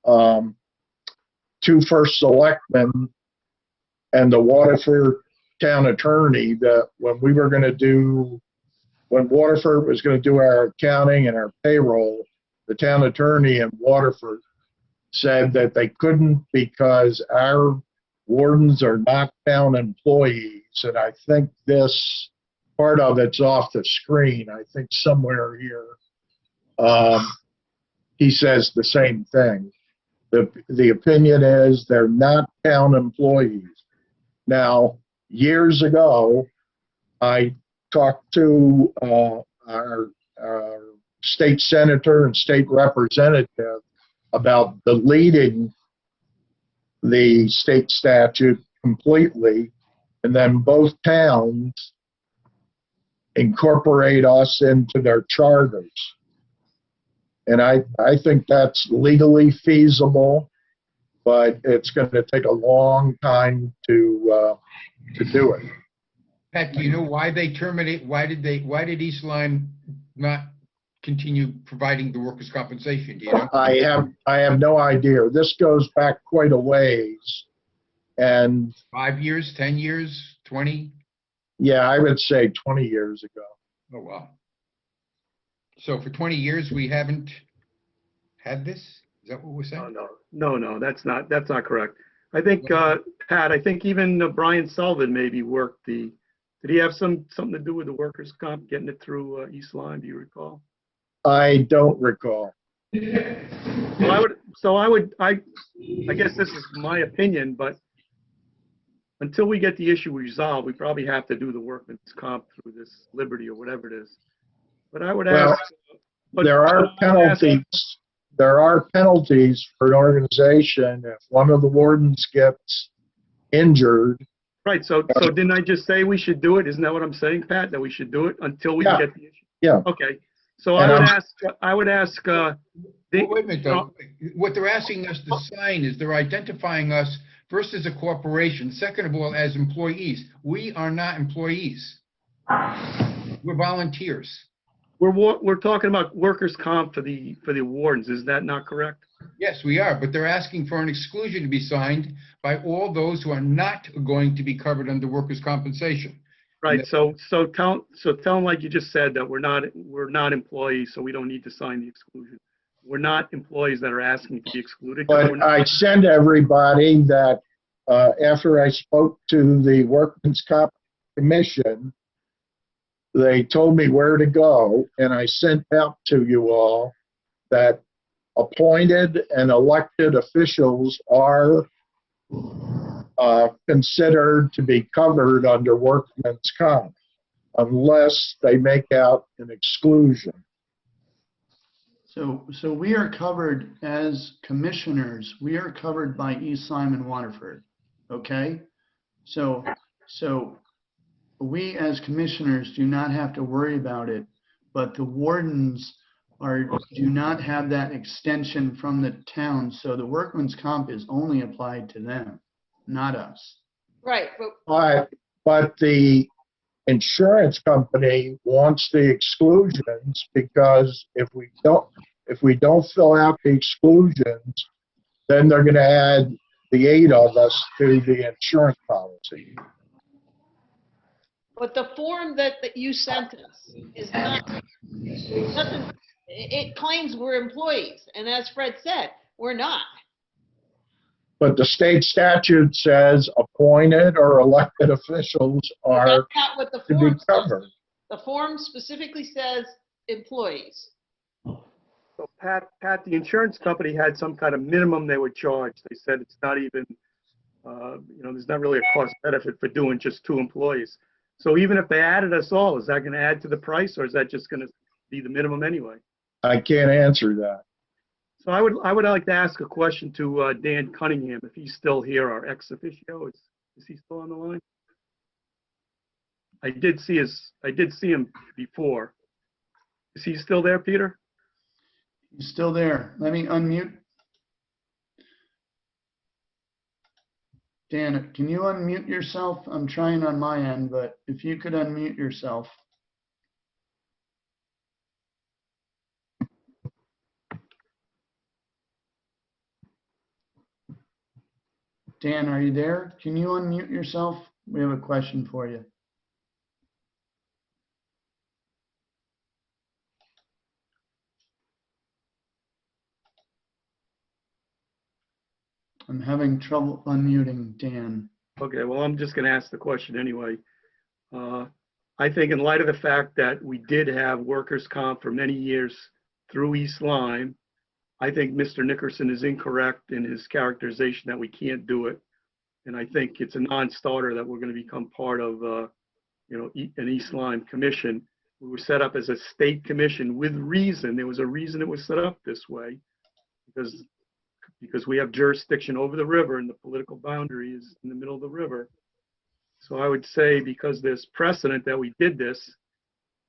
2 first selectmen and the Waterford town attorney, that when Waterford was going to do our accounting and our payroll, the town attorney in Waterford said that they couldn't because our wardens are not town employees. And I think this part of it's off the screen. I think somewhere here, he says the same thing. The opinion is they're not town employees. Now, years ago, I talked to our state senator and state representative about deleting the state statute completely, and then both towns incorporate us into their charters. And I think that's legally feasible, but it's going to take a long time to do it. Pat, do you know why they terminate? Why did East Lyme not continue providing the workers' compensation? Do you know? I have no idea. This goes back quite a ways, and 5 years, 10 years, 20? yeah, I would say 20 years ago. Oh, wow. So for 20 years, we haven't had this? Is that what we're saying? No, that's not correct. I think, Pat, I think even Brian Sullivan maybe worked did he have something to do with the workers' comp, getting it through East Lyme, do you recall? I don't recall. So I guess this is my opinion, but until we get the issue resolved, we probably have to do the workman's comp through this Liberty or whatever it is. But I would ask. There are penalties. There are penalties for an organization if one of the wardens gets injured. Right. So didn't I just say we should do it? Isn't that what I'm saying, Pat? That we should do it until we get the issue? Yeah. Okay. So I would ask. Well, wait a minute, though. What they're asking us to sign is they're identifying us first as a corporation, second of all, as employees. We are not employees. We're volunteers. We're talking about workers' comp for the wardens. Is that not correct? Yes, we are, but they're asking for an exclusion to be signed by all those who are not going to be covered under workers' compensation. Right. So tell them, like you just said, that we're not employees, so we don't need to sign the exclusion. We're not employees that are asking to be excluded. But I sent everybody that after I spoke to the Workman's Comp Commission, they told me where to go, and I sent out to you all that appointed and elected officials are considered to be covered under Workman's Comp unless they make out an exclusion. So we are covered as commissioners. We are covered by East Lyme and Waterford. Okay? So we as commissioners do not have to worry about it, but the wardens do not have that extension from the town, so the workman's comp is only applied to them, not us. Right, but But the insurance company wants the exclusions because if we don't fill out the exclusions, then they're gonna add the 8 of us to the insurance policy. but the form that you sent us is not, it claims we're employees, and as Fred said, we're not. But the state statute says appointed or elected officials But are that's not what the to be form says. covered. The form specifically says employees. So Pat, the insurance company had some kind of minimum they would charge. They said it's not even, there's not really a cost benefit for doing just 2 employees. So even if they added us all, is that going to add to the price, or is that just going to be the minimum anyway? I can't answer that. So I would like to ask a question to Dan Cunningham, if he's still here, our ex officio. Is he still on the line? I did see him before. Is he still there, Peter? He's still there. Let me unmute. Dan, can you unmute yourself? I'm trying on my end, but if you could unmute yourself. Dan, are you there? Can you unmute yourself? We have a question for you. I'm having trouble unmuting Dan. Okay, well, I'm just going to ask the question anyway. I think in light of the fact that we did have workers' comp for many years through East Lyme, I think Mr. Nickerson is incorrect in his characterization that we can't do it. And I think it's a non-starter that we're going to become part of, an East Lyme commission. We were set up as a state commission with reason. There was a reason it was set up this way, because we have jurisdiction over the river and the political boundary is in the middle of the river. So I would say, because there's precedent that we did this,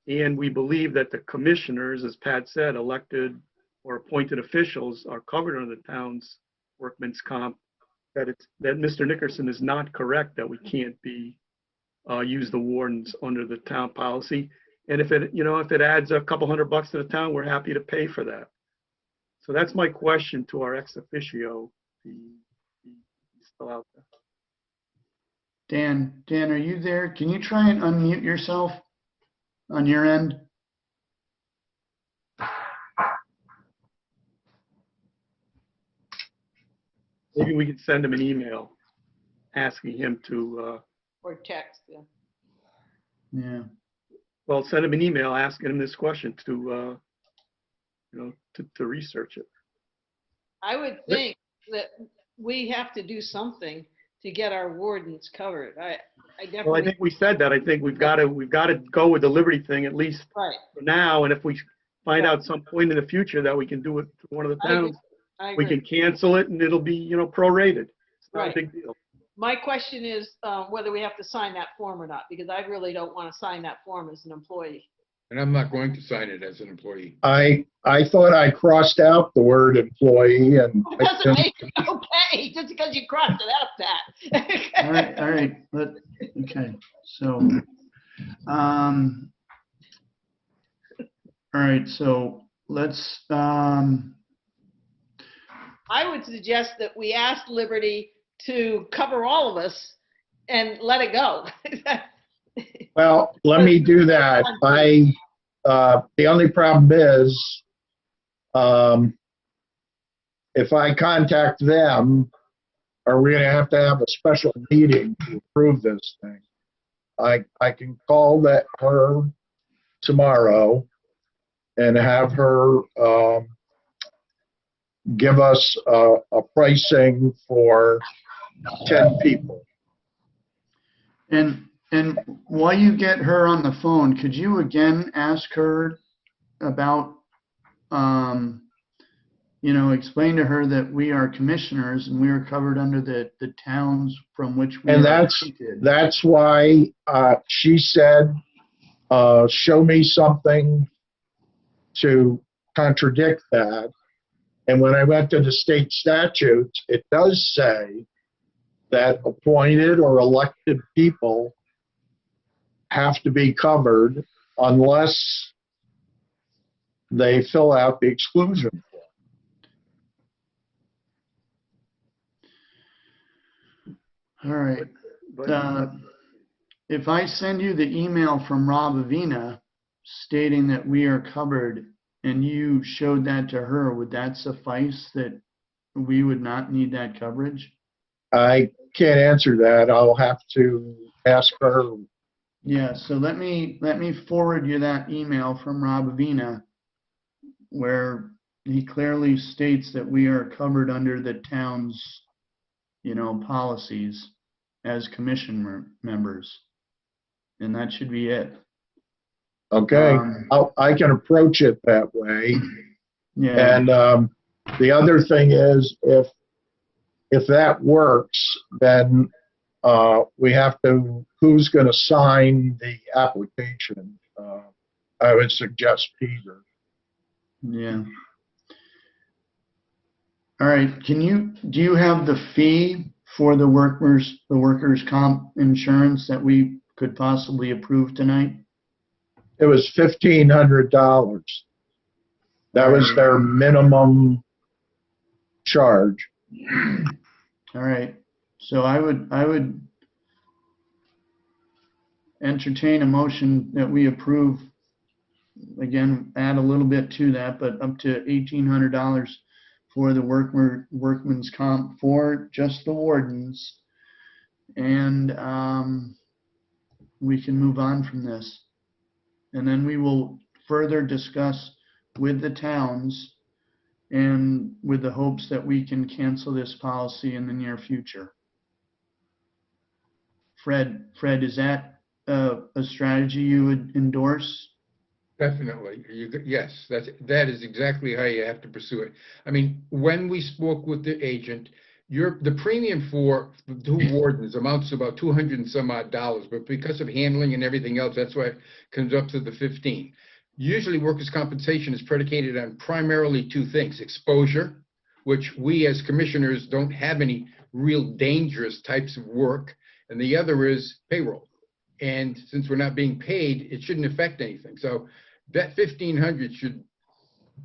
and we believe that the commissioners, as Pat said, elected or appointed officials are covered under the town's workman's comp, that Mr. Nickerson is not correct that we can't use the wardens under the town policy. And if it adds a couple $100 to the town, we're happy to pay for that. So that's my question to our ex officio. He's still out there. Dan, are you there? Can you try and unmute yourself on your end? Maybe we could send him an email asking him to, Or text, yeah. Yeah. well, send him an email asking him this question to research it. I would think that we have to do something to get our wardens covered. I definitely. Well, I think we said that. I think we've got to go with the Liberty thing, at least Right. for now. And if we find out some point in the future that we can do it through one of the I agree. towns, I we agree. can cancel it and it'll be, prorated. It's not Right. a big deal. My question is whether we have to sign that form or not, because I really don't want to sign that form as an employee. And I'm not going to sign it as an employee. I thought I crossed out the word employee and It doesn't make it okay, just because you crossed it out, Pat. All right. Okay. So, all right. So let's, I would suggest that we ask Liberty to cover all of us and let it go. well, let me do that. The only problem is, if I contact them, are we gonna have to have a special meeting to approve this thing? I can call her tomorrow and have her give us a pricing for 10 people. and while you get her on the phone, could you again ask her about, explain to her that we are commissioners and we are covered under the towns from which we And are that's appointed. why she said, show me something to contradict that. And when I went to the state statutes, it does say that appointed or elected people have to be covered unless they fill out the exclusion form. All right. But If I send you the email from Rob Avina stating that we are covered and you showed that to her, would that suffice that we would not need that coverage? I can't answer that. I'll have to ask her. Yeah, so let me forward you that email from Rob Avina where he clearly states that we are covered under the town's, policies as commission members. And that should be it. Okay, I can approach it that way. Yeah. And the other thing is, if that works, then we have to, who's going to sign the application? I would suggest Peter. Yeah. All right. Do you have the fee for the workers' comp insurance that we could possibly approve tonight? It was $1,500. That was their minimum charge. All right. So I would entertain a motion that we approve, again, add a little bit to that, but up to $1,800 for the workman's comp for just the wardens. And we can move on from this. And then we will further discuss with the towns and with the hopes that we can cancel this policy in the near future. Fred, is that a strategy you would endorse? Definitely. Yes, that is exactly how you have to pursue it. I mean, when we spoke with the agent, the premium for the two wardens amounts to about $200 and some odd, but because of handling and everything else, that's why it comes up to the 15. Usually workers' compensation is predicated on primarily two things: exposure, which we as commissioners don't have any real dangerous types of work, and the other is payroll. And since we're not being paid, it shouldn't affect anything. So that 1,500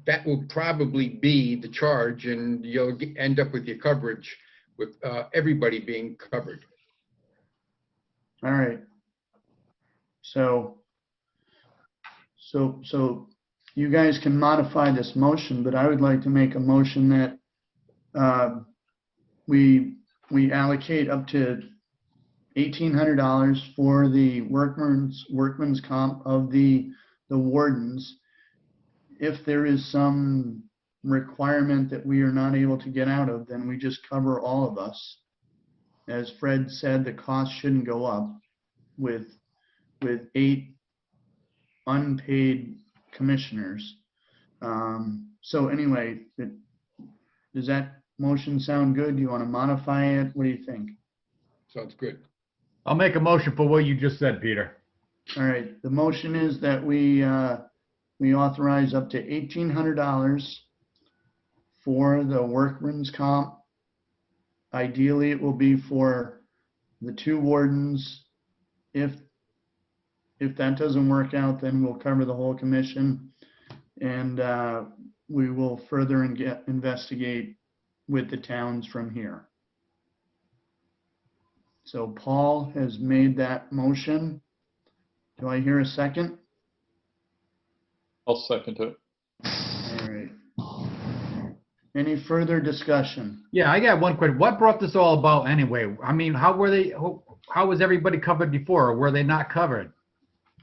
that will probably be the charge, and you'll end up with your coverage with everybody being covered. All right. So you guys can modify this motion, but I would like to make a motion that we allocate up to $1,800 for the workman's comp of the wardens. If there is some requirement that we are not able to get out of, then we just cover all of us. As Fred said, the cost shouldn't go up with 8 unpaid commissioners. So anyway, does that motion sound good? Do you want to modify it? What do you think? Sounds good. I'll make a motion for what you just said, Peter. All right, the motion is that we authorize up to $1,800 for the workman's comp. Ideally, it will be for the two wardens. If that doesn't work out, then we'll cover the whole commission, and we will further investigate with the towns from here. So Paul has made that motion. Do I hear a second? I'll second it. All right. Any further discussion? Yeah, I got one question. What brought this all about anyway? I mean, how was everybody covered before, or were they not covered?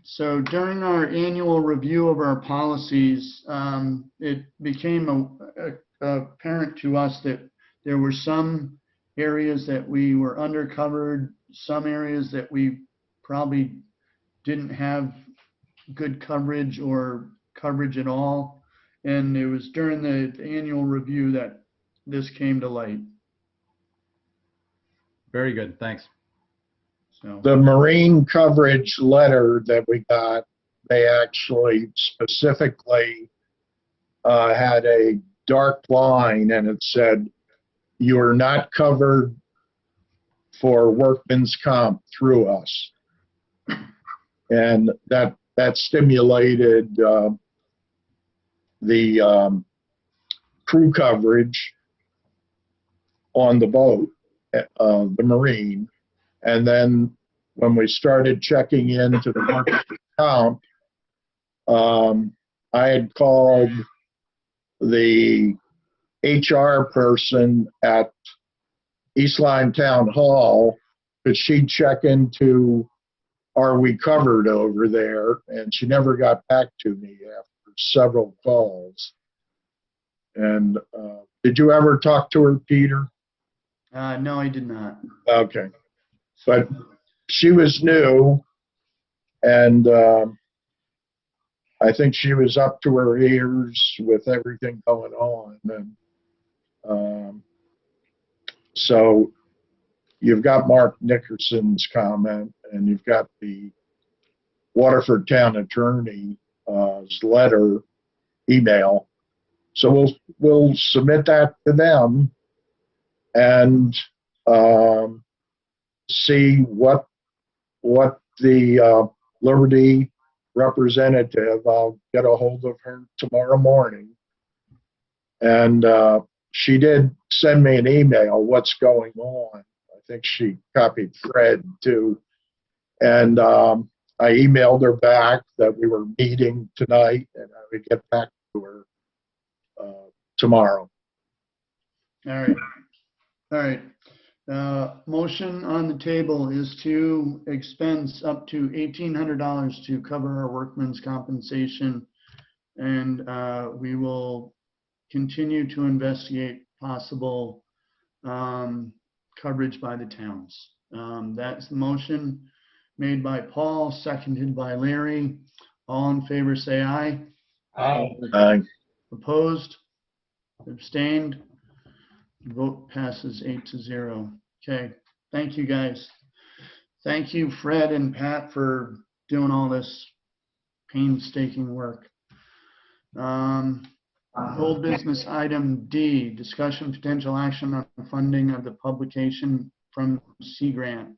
So during our annual review of our policies, it became apparent to us that there were some areas that we were undercovered, some areas that we probably didn't have good coverage or coverage at all. And it was during the annual review that this came to light. Very good, thanks. So The marine coverage letter that we got, they actually specifically had a dark line and it said, "You are not covered for workman's comp through us." And that stimulated the crew coverage on the boat, the Marine. And then when we started checking into the workman's comp, I had called the HR person at East Lyme Town Hall, but she'd check into, are we covered over there? And she never got back to me after several calls. And did you ever talk to her, Peter? No, I did not. Okay. But she was new, and I think she was up to her ears with everything going on. And so you've got Mark Nickerson's comment, and you've got the Waterford Town Attorney's email. So we'll submit that to them and see what the Liberty representative, I'll get a hold of her tomorrow morning. And she did send me an email, what's going on. I think she copied Fred too. And I emailed her back that we were meeting tonight and I would get back to her tomorrow. All right. All right. Motion on the table is to expense up to $1,800 to cover our workman's compensation. And we will continue to investigate possible coverage by the towns. That's the motion made by Paul, seconded by Larry. All in favor, say aye. Aye. Opposed? Abstained? Vote passes 8-0. Okay, thank you guys. Thank you, Fred and Pat, for doing all this painstaking work. Old business item D, discussion potential action on funding of the publication from Sea Grant.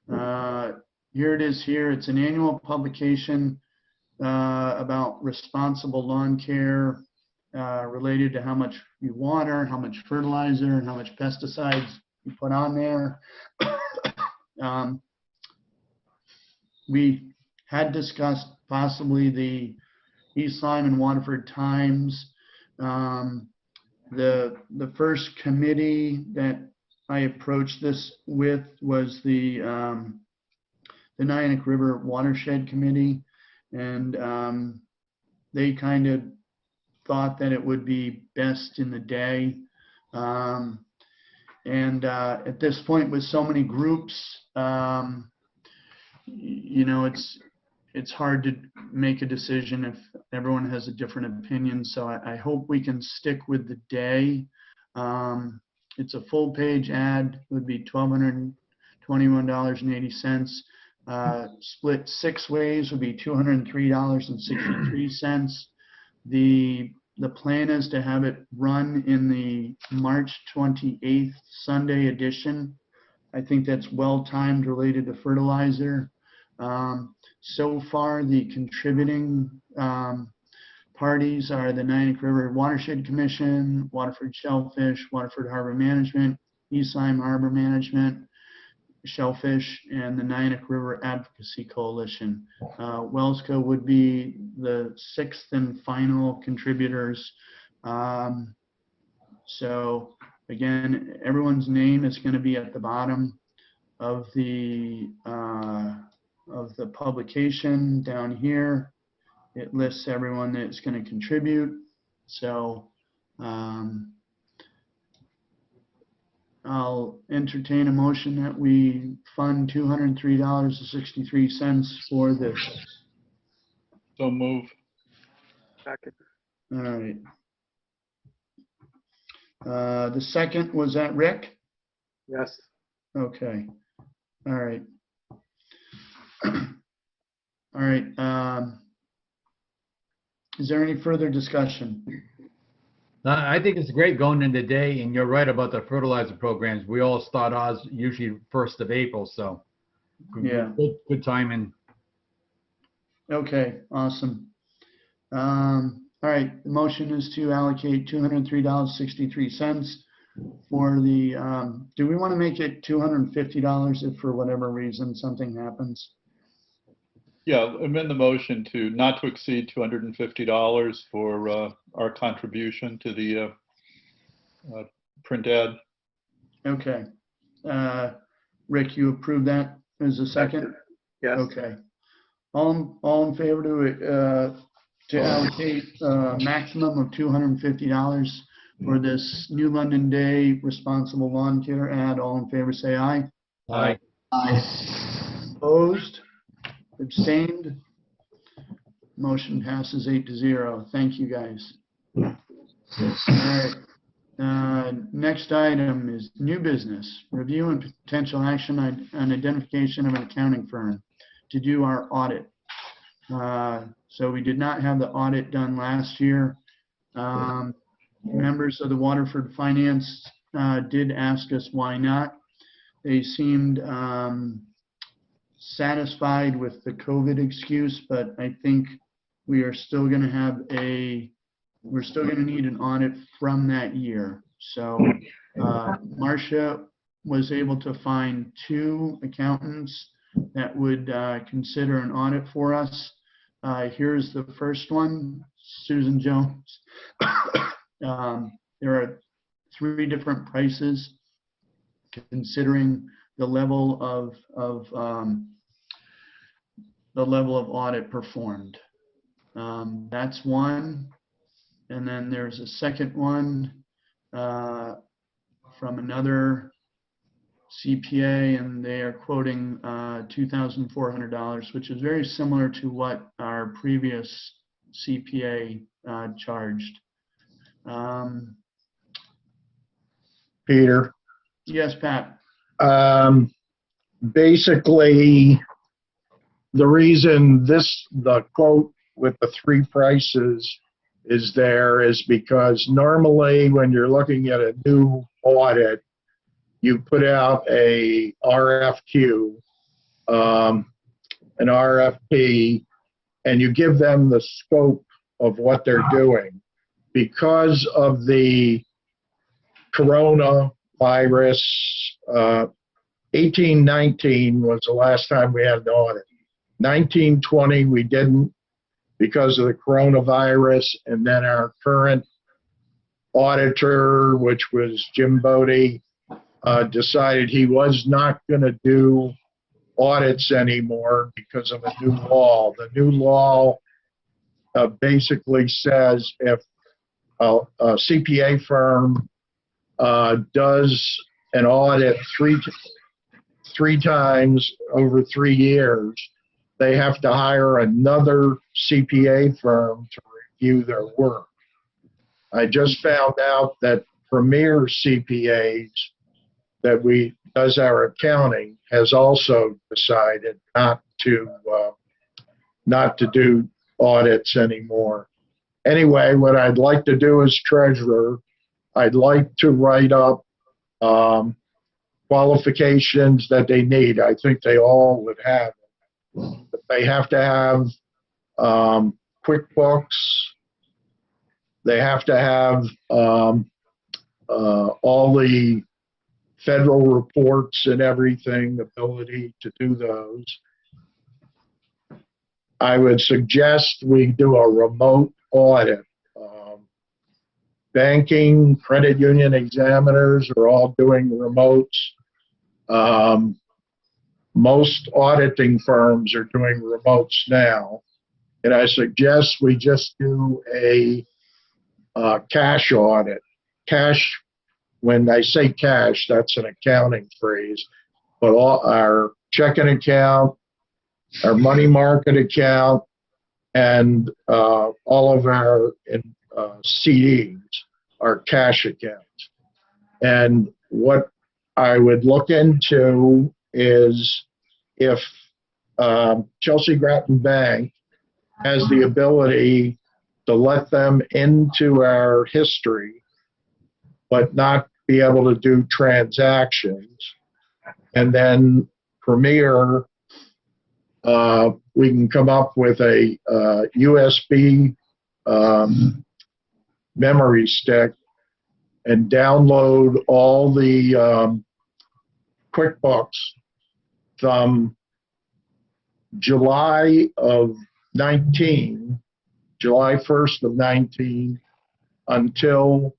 Here it is here. It's an annual publication about responsible lawn care related to how much you water, how much fertilizer, and how much pesticides you put on there. We had discussed possibly the East Lyme and Waterford Times. The first committee that I approached this with was the Niantic River Watershed Committee, and they kind of thought that it would be best in the day. At this point, with so many groups, you know, it's hard to make a decision if everyone has a different opinion. So I hope we can stick with the day. It's a full page ad, it would be $1,221.80. Split 6 ways would be $203.63. The plan is to have it run in the March 28th Sunday edition. I think that's well timed related to fertilizer. So far, the contributing parties are the Niantic River Watershed Commission, Waterford Shellfish, Waterford Harbor Management, East Lyme Harbor Management, Shellfish, and the Niantic River Advocacy Coalition. Wellsco would be the 6th and final contributors. So again, everyone's name is going to be at the bottom of the publication down here. It lists everyone that's going to contribute. So I'll entertain a motion that we fund $203.63 for this. So move. Second. All right. The second, was that Rick? Yes. Okay. All right. All right. Is there any further discussion? I think it's great going in the day, and you're right about the fertilizer programs. We all start ours usually 1st of April, so Yeah. good timing. Okay, awesome. All right, the motion is to allocate $203.63 for the, do we want to make it $250 if for whatever reason something happens? Yeah, amend the motion to not to exceed $250 for our contribution to the print ad. Okay. Rick, you approve that as a second? Yes. Okay. All in favor to allocate a maximum of $250 for this New London Day Responsible Lawn Care ad? All in favor, say aye. Aye. Aye. Opposed? Abstained? Motion passes 8-0. Thank you, guys. All right. Next item is new business. Review and potential action on identification of an accounting firm to do our audit. So we did not have the audit done last year. Members of the Waterford Finance did ask us why not. They seemed satisfied with the COVID excuse, but I think we are still going to have we're still going to need an audit from that year. So Marcia was able to find 2 accountants that would consider an audit for us. Here's the first one, Susan Jones. There are 3 different prices considering the level of audit performed. That's one. And then there's a second one from another CPA, and they are quoting $2,400, which is very similar to what our previous CPA charged. Peter. Yes, Pat. Basically, the reason the quote with the 3 prices is there is because normally when you're looking at a new audit, you put out a RFQ, an RFP, and you give them the scope of what they're doing. Because of the coronavirus, 18-19 was the last time we had an audit. 19-20 we didn't because of the coronavirus, and then our current auditor, which was Jim Bodie, decided he was not going to do audits anymore because of a new law. The new law basically says if a CPA firm does an audit three times over 3 years, they have to hire another CPA firm to review their work. I just found out that Premier CPAs that does our accounting has also decided not to do audits anymore. Anyway, what I'd like to do as treasurer, I'd like to write up qualifications that they need. I think they all would have. They have to have QuickBooks. They have to have all the federal reports and everything, ability to do those. I would suggest we do a remote audit. Banking, credit union examiners are all doing remotes. Most auditing firms are doing remotes now. And I suggest we just do a cash audit. Cash, when I say cash, that's an accounting phrase, but all our checking account, our money market account, and all of our CDs are cash accounts. And what I would look into is if Chelsea Grattan Bank has the ability to let them into our history, but not be able to do transactions. And then Premier, we can come up with a USB memory stick and download all the QuickBooks from July of 19, July 1st of 19 until,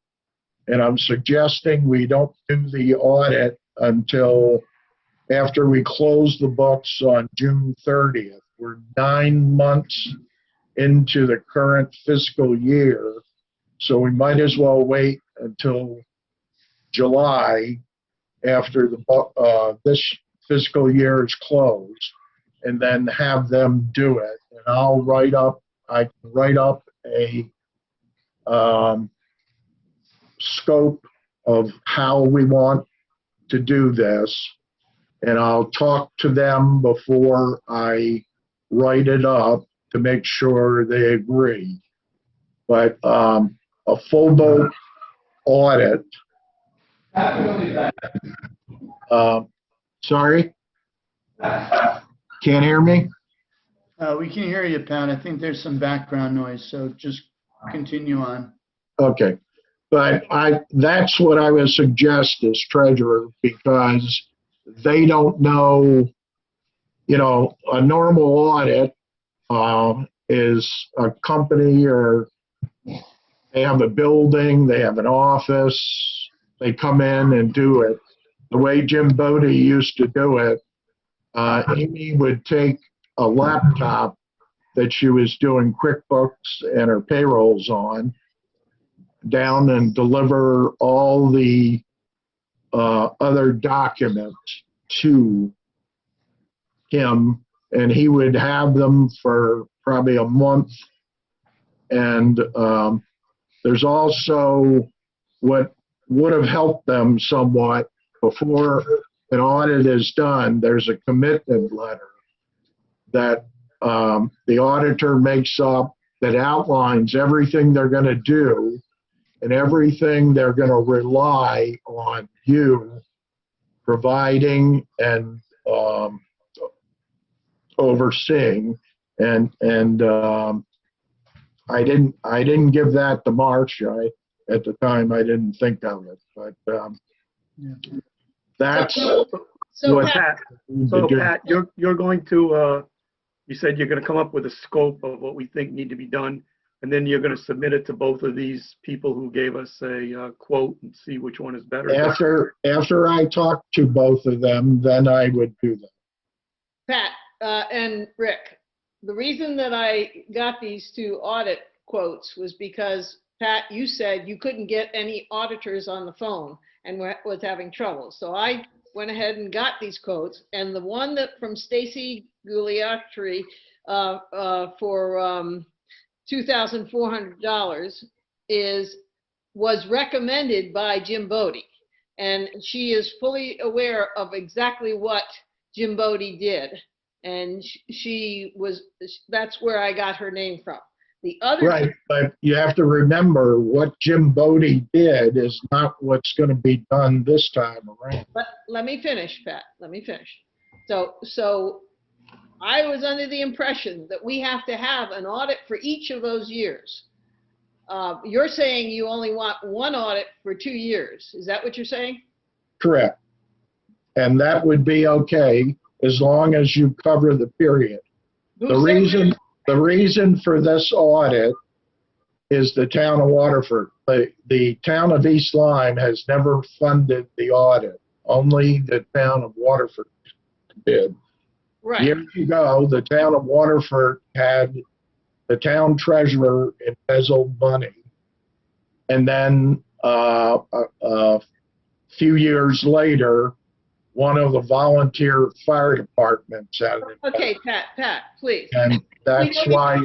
and I'm suggesting we don't do the audit until after we close the books on June 30th. We're 9 months into the current fiscal year, so we might as well wait until July after this fiscal year is closed, and then have them do it. And I can write up a scope of how we want to do this, and I'll talk to them before I write it up to make sure they agree. But a full boat audit. Sorry? Can't hear me? We can hear you, Pat. I think there's some background noise, so just continue on. Okay. But that's what I would suggest as treasurer, because they don't know, a normal audit is a company, or they have a building, they have an office, they come in and do it. The way Jim Bodie used to do it, Amy would take a laptop that she was doing QuickBooks and her payrolls on down and deliver all the other documents to him, and he would have them for probably a month. And there's also what would have helped them somewhat before an audit is done. There's a commitment letter that the auditor makes up that outlines everything they're going to do and everything they're going to rely on you providing and overseeing. And I didn't give that to March. At the time I didn't think of it, but that's So what Pat, So Pat, you're going to, you said you're going to come up with a scope of what we think need to be done, and then you're going to submit it to both of these people who gave us a quote and see which one is better. after I talk to both of them, then I would do that. Pat and Rick, the reason that I got these two audit quotes was because, Pat, you said you couldn't get any auditors on the phone and was having trouble. So I went ahead and got these quotes, and the one that from Stacy Guglielmi for $2,400 was recommended by Jim Bodie, and she is fully aware of exactly what Jim Bodie did, and that's where I got her name from. The other Right, but you have to remember what Jim Bodie did is not what's going to be done this time around. But let me finish, Pat. Let me finish. So I was under the impression that we have to have an audit for each of those years. You're saying you only want one audit for 2 years. Is that what you're saying? Correct. And that would be okay as long as you cover the period. The reason for this audit is the town of Waterford. The town of East Lyme has never funded the audit. Only the town of Waterford did. Right. Years ago, the town of Waterford had the town treasurer embezzled money. And then a few years later, one of the volunteer fire departments had it. Okay, Pat, please. And that's why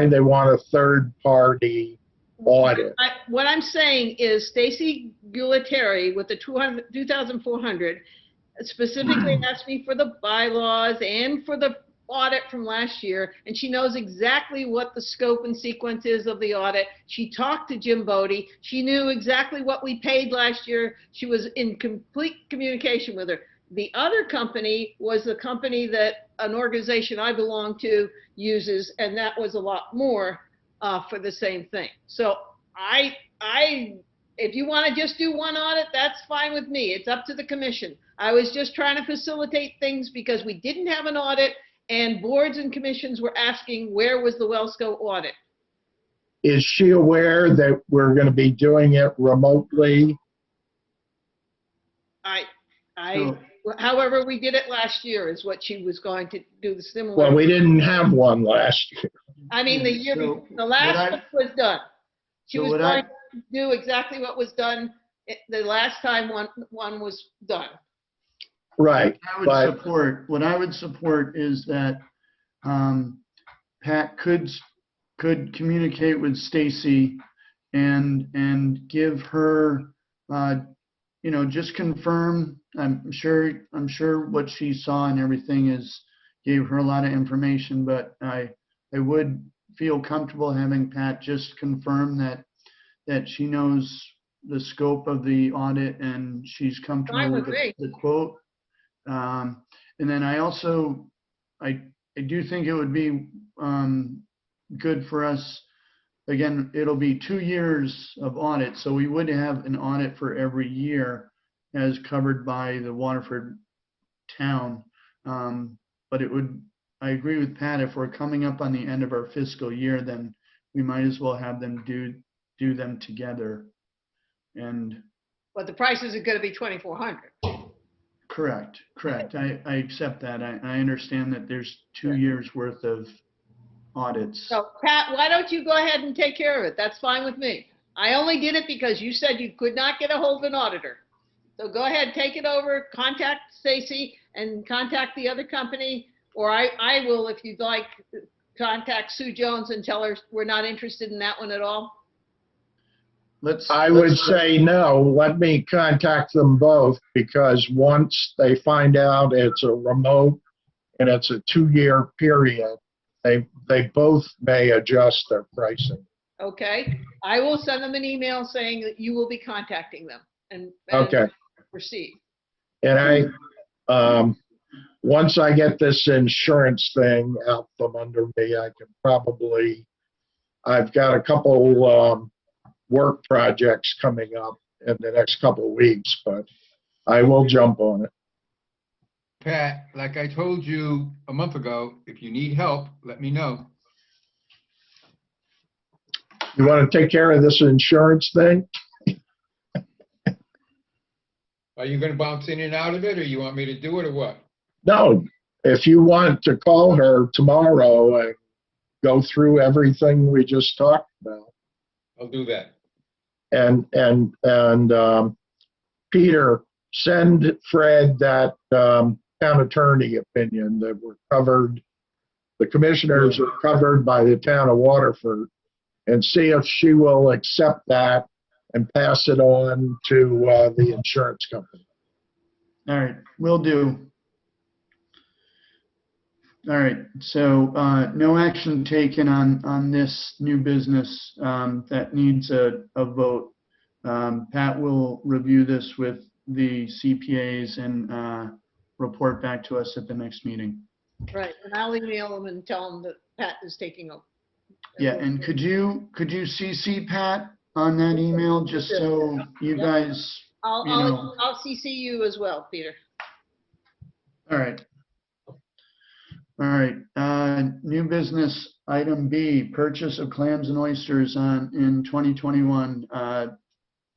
they want a third party audit. What I'm saying is Stacy Guglielmi with the 2,400 specifically asked me for the bylaws and for the audit from last year, and she knows exactly what the scope and sequence is of the audit. She talked to Jim Bodie. She knew exactly what we paid last year. She was in complete communication with her. The other company was the company that an organization I belong to uses, and that was a lot more for the same thing. So if you want to just do one audit, that's fine with me. It's up to the commission. I was just trying to facilitate things because we didn't have an audit and boards and commissions were asking where was the Wellsco audit. Is she aware that we're going to be doing it remotely? However, we did it last year is what she was going to do the similar. Well, we didn't have one last year. I mean, the year before, the last one was done. She was going to do exactly what was done the last time one was done. Right. What I would support is that Pat could communicate with Stacy and give her, just confirm. I'm sure what she saw and everything gave her a lot of information, but I would feel comfortable having Pat just confirm that she knows the scope of the audit and she's comfortable with the quote. And then I do think it would be good for us. Again, it'll be 2 years of audit, so we would have an audit for every year as covered by the Waterford town. But I agree with Pat, if we're coming up on the end of our fiscal year, then we might as well have them do them together. But the prices are going to be $2,400. Correct. I accept that. I understand that there's 2 years worth of audits. So Pat, why don't you go ahead and take care of it? That's fine with me. I only did it because you said you could not get a hold of an auditor. So go ahead, take it over, contact Stacy and contact the other company, or I will, if you'd like, contact Sue Jones and tell her we're not interested in that one at all. I would say no, let me contact them both, because once they find out it's a remote and it's a 2-year period, they both may adjust their pricing. Okay, I will send them an email saying that you will be contacting them and Okay. Proceed. And once I get this insurance thing out from under me, I can I've got a couple work projects coming up in the next couple of weeks, but I will jump on it. Pat, like I told you a month ago, if you need help, let me know. You want to take care of this insurance thing? Are you going to bounce in and out of it, or you want me to do it, or what? No, if you want to call her tomorrow and go through everything we just talked about. I'll do that. And Peter, send Fred that town attorney opinion that we're covered, the commissioners are covered by the town of Waterford, and see if she will accept that and pass it on to the insurance company. All right, will do. All right, so no action taken on this new business that needs a vote. Pat will review this with the CPAs and report back to us at the next meeting. Right, and I'll email them and tell them that Pat is taking over. Yeah, and could you CC Pat on that email, just so you guys, I'll CC you as well, Peter. All right. All right, new business item B, purchase of clams and oysters in 2021.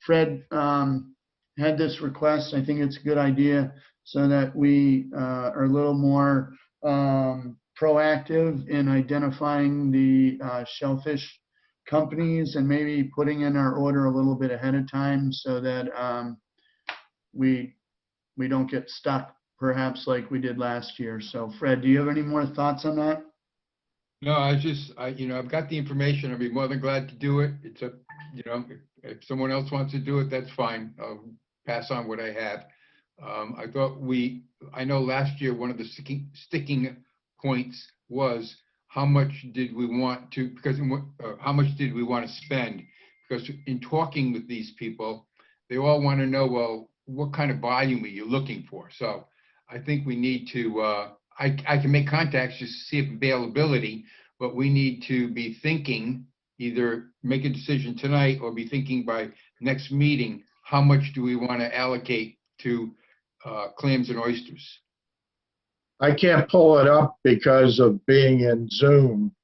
Fred had this request. I think it's a good idea so that we are a little more proactive in identifying the shellfish companies and maybe putting in our order a little bit ahead of time so that we don't get stuck perhaps like we did last year. So Fred, do you have any more thoughts on that? No, I've got the information. I'd be more than glad to do it. It's if someone else wants to do it, that's fine. I'll pass on what I have. I know last year one of the sticking points was, how much did we want to, how much did we want to spend? Because in talking with these people, they all want to know, well, what kind of volume are you looking for? So I think we need to, I can make contacts just to see if availability, but we need to be thinking, either make a decision tonight or be thinking by next meeting, how much do we want to allocate to clams and oysters? I can't pull it up because of being in Zoom,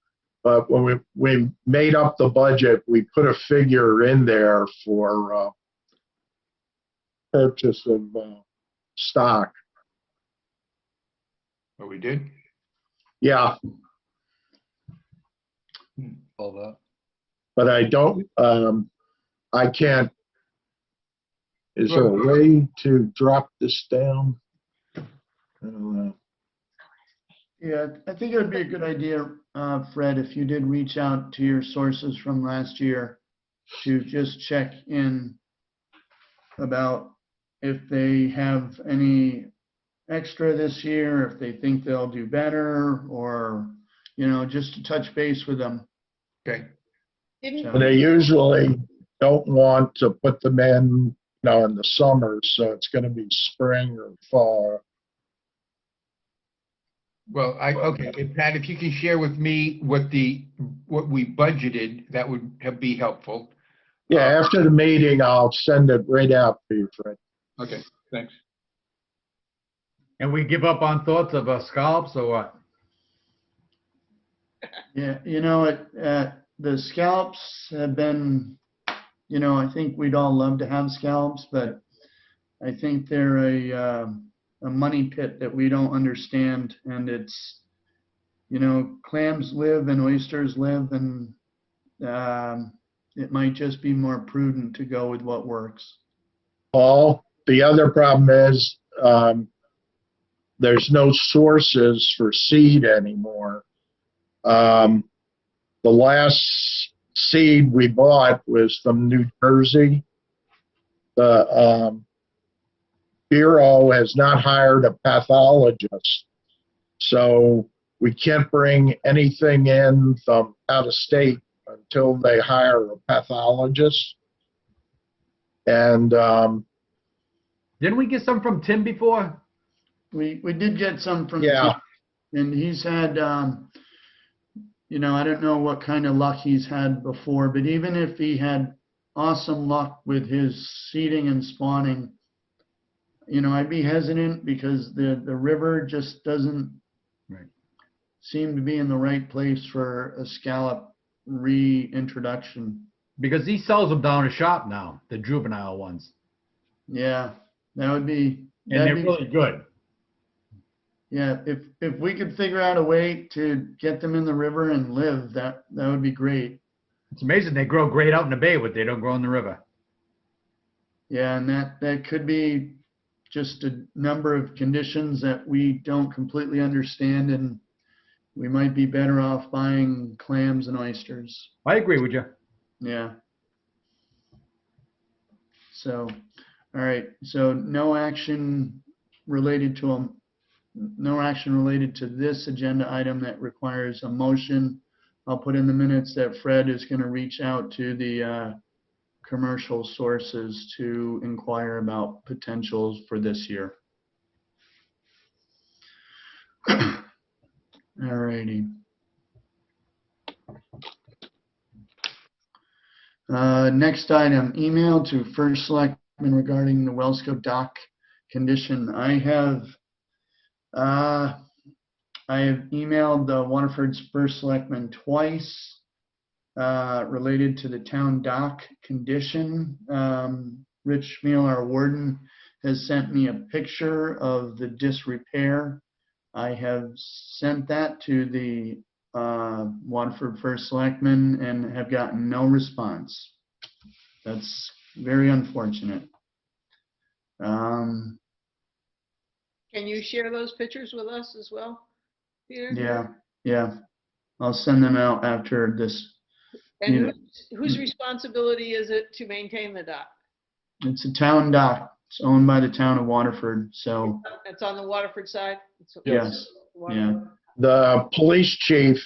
but when we made up the budget, we put a figure in there for purchase of stock. Oh, we did? Yeah, All that. but I don't, I can't. Is there a way to drop this down? I don't know. Yeah, I think it would be a good idea, Fred, if you did reach out to your sources from last year to just check in about if they have any extra this year, if they think they'll do better, or, just to touch base with them. Okay. Didn't, And they usually don't want to put them in, in the summer, so it's going to be spring or fall. Well, okay, Pat, if you can share with me what we budgeted, that would be helpful. Yeah, after the meeting, I'll send it right out to you, Fred. Okay, thanks. And we give up on thoughts of scallops or what? Yeah, the scallops have been, I think we'd all love to have scallops, but I think they're a money pit that we don't understand. And it's, clams live and oysters live, and it might just be more prudent to go with what works. Paul, the other problem is there's no sources for seed anymore. The last seed we bought was from New Jersey. The Bureau has not hired a pathologist, so we can't bring anything in from out of state until they hire a pathologist. And Didn't we get some from Tim before? We did get some from yeah, Tim, and he's had, I don't know what kind of luck he's had before, but even if he had awesome luck with his seeding and spawning, I'd be hesitant because the river just doesn't seem to be in the right place for a scallop reintroduction. Because he sells them down a shop now, the juvenile ones. Yeah, that would be. And they're really good. Yeah, if we could figure out a way to get them in the river and live, that would be great. It's amazing. They grow great out in the bay, but they don't grow in the river. Yeah, and that could be just a number of conditions that we don't completely understand, and we might be better off buying clams and oysters. I agree with you. Yeah. So, all right. So no action related to this agenda item that requires a motion. I'll put in the minutes that Fred is going to reach out to the commercial sources to inquire about potentials for this year. All righty. Next item, email to First Selectman regarding the Wellscope dock condition. I have emailed the Waterford's First Selectman twice related to the town dock condition. Rich Meal, our warden, has sent me a picture of the disrepair. I have sent that to the Waterford First Selectman and have gotten no response. That's very unfortunate. can you share those pictures with us as well, Peter? Yeah. I'll send them out after this. And whose responsibility is it to maintain the dock? It's a town dock. It's owned by the town of Waterford, so It's on the Waterford side? yes, yeah. The police chief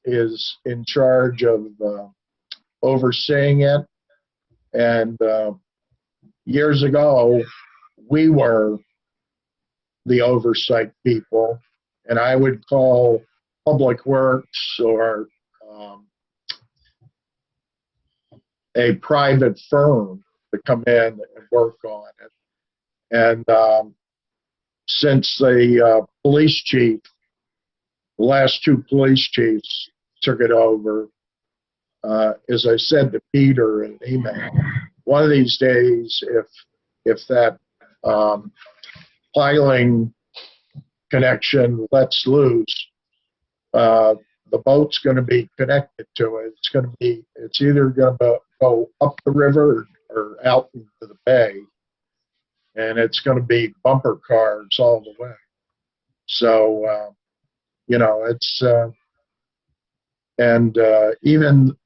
is in charge of overseeing it. And years ago, we were the oversight people, and I would call Public Works or a private firm to come in and work on it. And since the police chief, the last two police chiefs took it over, as I said to Peter in an email, one of these days, if that piling connection lets loose, the boat's going to be connected to it. It's either going to go up the river or out into the bay, and it's going to be bumper cars all the way. So, it's, and even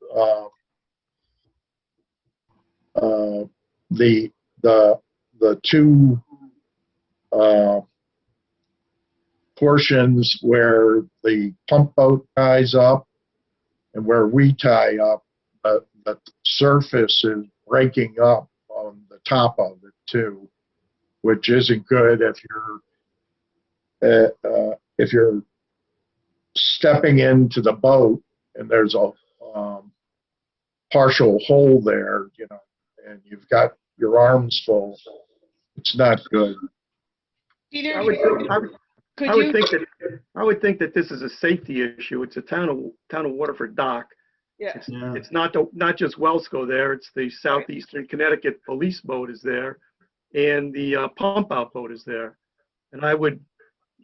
the two portions where the pump boat ties up and where we tie up, the surface is breaking up on the top of it too, which isn't good if you're stepping into the boat and there's a partial hole there, and you've got your arms full. It's not good. Peter, I would could you? think that this is a safety issue. It's a town of Waterford dock. Yeah. Yeah. It's not just Wellsco there. It's the Southeastern Connecticut police boat is there, and the pump out boat is there. And I would.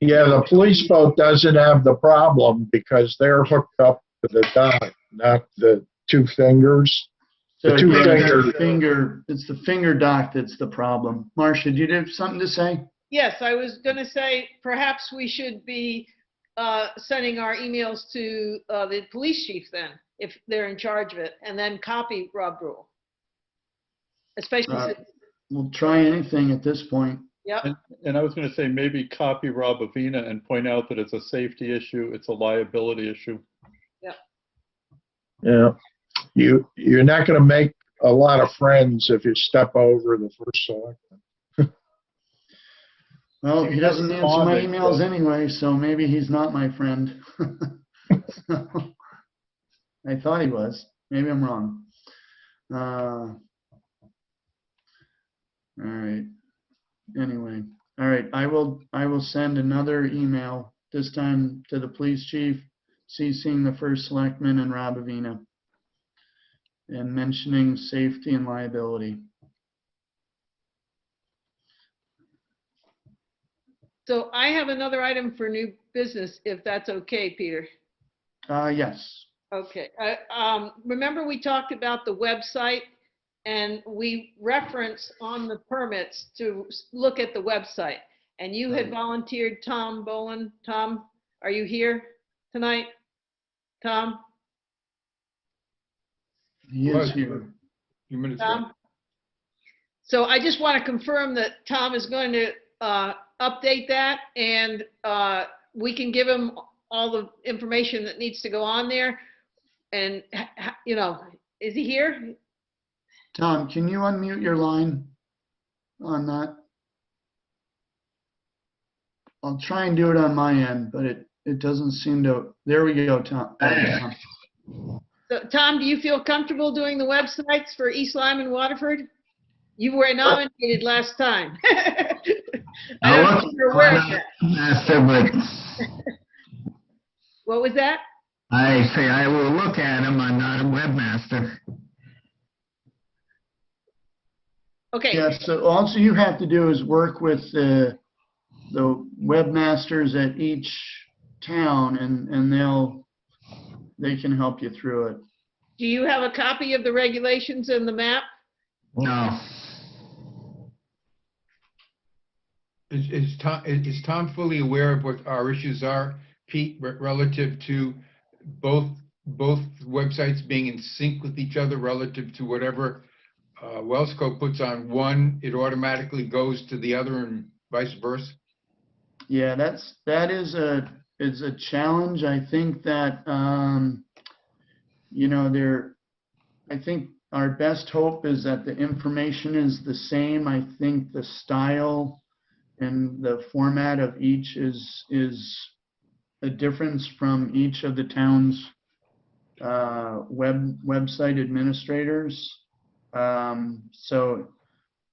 Yeah, the police boat doesn't have the problem because they're hooked up to the dock, not the two fingers. So The two it's the finger dock that's the problem. Marcia, did you have something to say? Yes, I was going to say perhaps we should be sending our emails to the police chief then, if they're in charge of it, and then copy Rob Rule. Especially since, We'll try anything at this point. yep. And I was going to say maybe copy Rob Avina and point out that it's a safety issue, it's a liability issue. Yeah, you're not going to make a lot of friends if you step over the first selectman. Well, he doesn't answer my emails anyway, so maybe he's not my friend. I thought he was. Maybe I'm wrong. All right. Anyway, all right. I will send another email, this time to the police chief, CCing the first selectman and Rob Avina, and mentioning safety and liability. So I have another item for new business, if that's okay, Peter. Yes. Okay. Remember we talked about the website, and we reference on the permits to look at the website. And you had volunteered Tom Boland. Tom, are you here tonight? Tom? He is here. Few minutes ago. Tom? So I just want to confirm that Tom is going to update that, and we can give him all the information that needs to go on there. And, is he here? Tom, can you unmute your line on that? I'll try and do it on my end, but it doesn't seem to. There we go, Tom. So, Tom, do you feel comfortable doing the websites for East Lyme and Waterford? You were nominated last time. I don't know if you're aware of that. Master, but What was that? I say I will look at them. I'm not a webmaster. Okay. Yeah, so all you have to do is work with the webmasters at each town, and they can help you through it. Do you have a copy of the regulations and the map? No. Is Tom fully aware of what our issues are, Pete, relative to both websites being in sync with each other relative to whatever Wellsco puts on one, it automatically goes to the other and vice versa? Yeah, that is a is a challenge. I think that, you know, I think our best hope is that the information is the same. I think the style and the format of each is a difference from each of the town's website administrators. So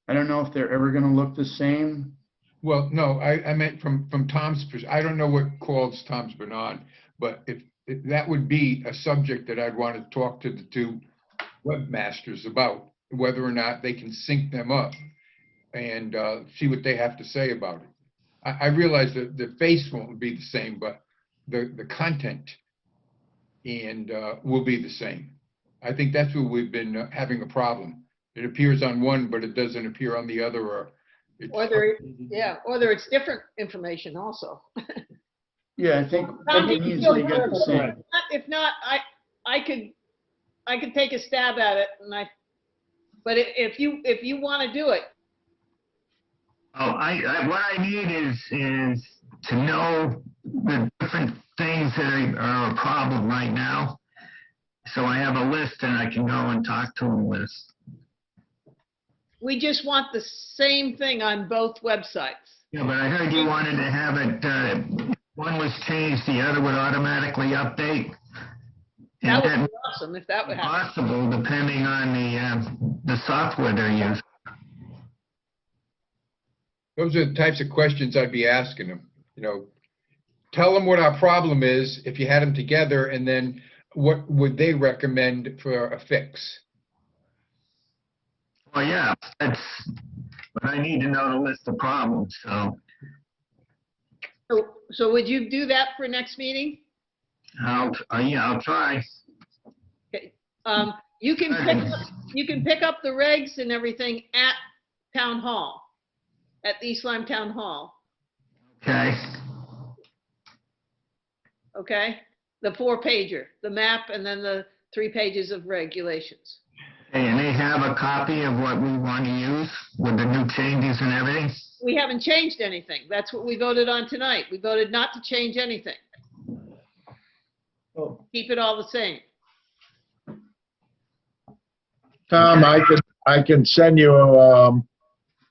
I don't know if they're ever going to look the same. Well, no, I meant from Tom's I don't know what calls Tom's been on, but if that would be a subject that I'd want to talk to the two webmasters about, whether or not they can sync them up and see what they have to say about it. I realize that the face won't be the same, but the content and will be the same. I think that's where we've been having a problem. It appears on one, but it doesn't appear on the other, or it's different information also. Yeah, I think Tom, we do you usually feel get the same. If not, I could take a stab at it, but if you want to do it, Oh, what I need is to know the different things that are a problem right now. So I have a list and I can go and talk to them with. we just want the same thing on both websites. Yeah, but I heard you wanted to have it, one was changed, the other would automatically update. That And would be awesome if that would happen. possible depending on the software they're using. those are the types of questions I'd be asking them. You know, tell them what our problem is if you had them together, and then what would they recommend for a fix? Well, yeah, but I need to know the list of problems, so So would you do that for next meeting? I'll try. Okay. You can pick up the regs and everything at Town Hall, at the East Lyme Town Hall, Okay, okay? The 4-pager, the map, and then the 3 pages of regulations. and they have a copy of what we want to use with the new changes and everything? We haven't changed anything. That's what we voted on tonight. We voted not to change anything. Oh, Keep it all the same. Tom, I can send you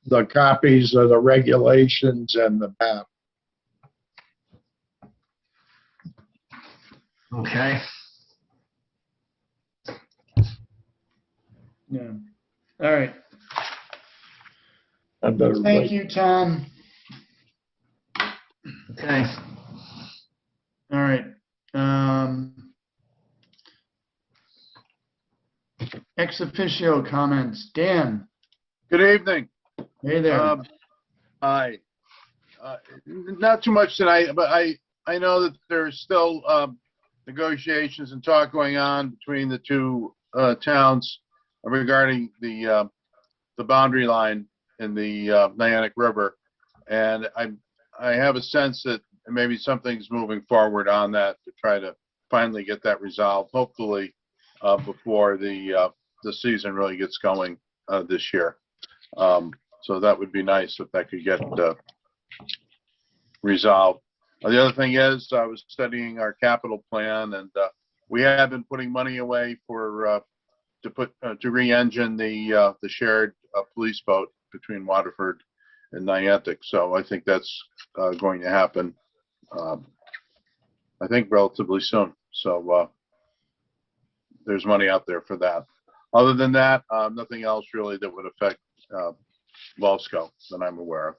the copies of the regulations and the map. Okay, yeah. All right. I better Thank wait. you, Tom. okay. All right. Ex officio comments. Dan, Good evening. hey there. Hi. Not too much tonight, but I know that there's still negotiations and talk going on between the two towns regarding the boundary line in the Niantic River, and I have a sense that maybe something's moving forward on that to try to finally get that resolved, hopefully before the season really gets going this year. So that would be nice if that could get resolved. The other thing is, I was studying our capital plan, and we have been putting money away for to re-engine the shared police boat between Waterford and Niantic. So I think that's going to happen. I think relatively soon. So there's money out there for that. Other than that, nothing else really that would affect Volsco that I'm aware of.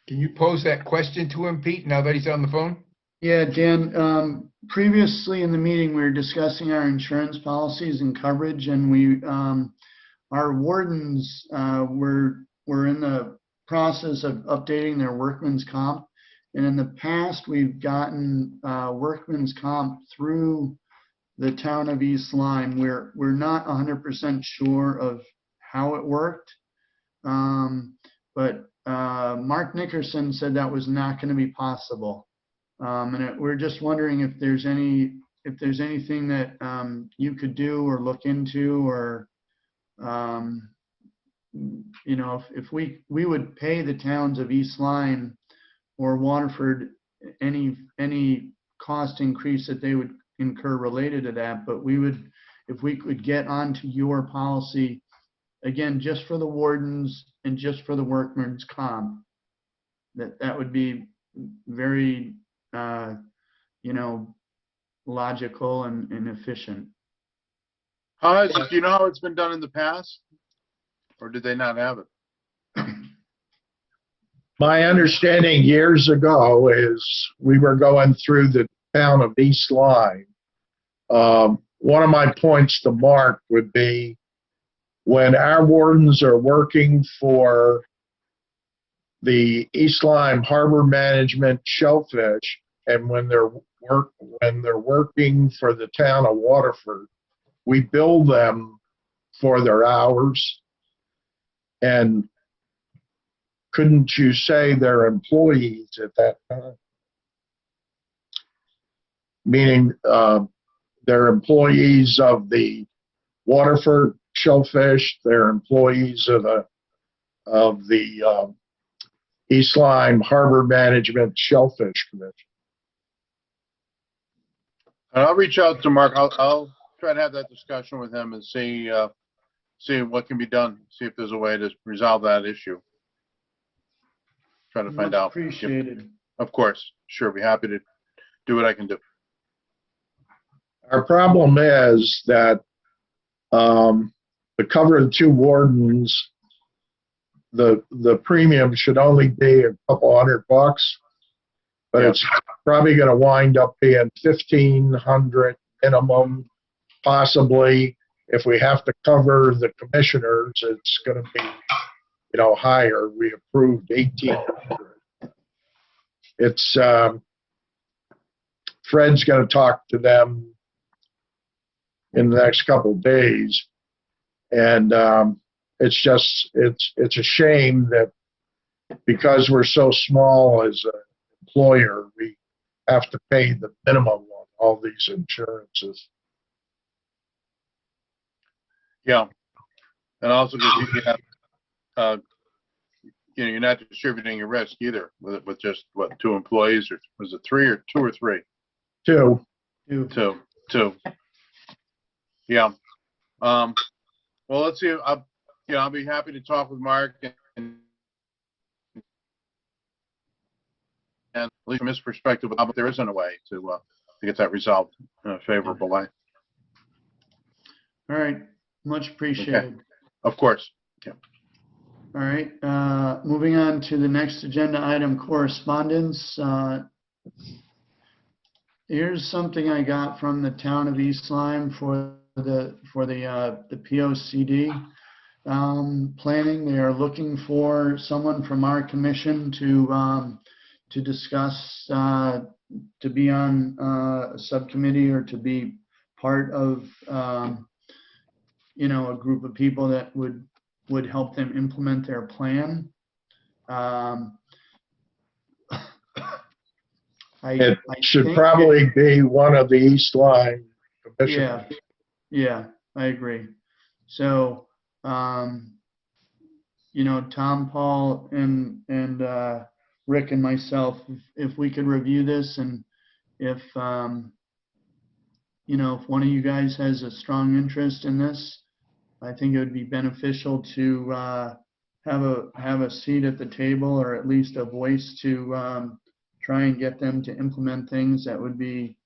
Can you pose that question to him, Pete, now that he's on the phone? Yeah, Dan, previously in the meeting, we were discussing our insurance policies and coverage, and our wardens were in the process of updating their workman's comp. And in the past, we've gotten workman's comp through the town of East Lyme. We're not 100% sure of how it worked, but Mark Nickerson said that was not going to be possible. And we're just wondering if there's anything that you could do or look into, or you know, if we would pay the towns of East Lyme or Waterford any cost increase that they would incur related to that, but we would, if we could get onto your policy, again, just for the wardens and just for the workman's comp, that would be very, you know, logical and efficient. Do you know how it's been done in the past? Or did they not have it? My understanding years ago is we were going through the town of East Lyme. One of my points to Mark would be when our wardens are working for the East Lyme Harbor Management Shellfish, and when they're working for the town of Waterford, we bill them for their hours. And couldn't you say they're employees at that time? Meaning they're employees of the Waterford Shellfish, they're employees of the East Lyme Harbor Management Shellfish Commission. And I'll reach out to Mark. I'll try to have that discussion with him and see what can be done. See if there's a way to resolve that issue. Try to find Much out. appreciated. Of course, sure. Be happy to do what I can do. Our problem is that to cover the two wardens, the premium should only be a couple $100, but Yeah. it's probably going to wind up being $1,500 minimum. Possibly, if we have to cover the commissioners, it's going to be, you know, higher. We approved $1,800. It's Fred's going to talk to them in the next couple of days, and it's just it's a shame that because we're so small as an employer, we have to pay the minimum on all these insurances. Yeah. And also because you have, you know, you're not distributing your risk either with just what, 2 employees, or was it 3 or 2 or 3? Two. Two. Yeah. Well, let's see. I'll be happy to talk with Mark and at least from his perspective, but there isn't a way to get that resolved in a favorable way. All right, much appreciated. Okay. Of course. Yeah. All right, moving on to the next agenda item, correspondence. Here's something I got from the town of East Lyme for the POCD planning. They are looking for someone from our commission to discuss, to be on a subcommittee or to be part of, you know, a group of people that would help them implement their plan. It should probably be one of the East Lyme commissioners. Yeah, I agree. So, you know, Tom, Paul, and Rick and myself, if we could review this, and if, you know, if one of you guys has a strong interest in this, I think it would be beneficial to have a seat at the table, or at least a voice to try and get them to implement things that would be,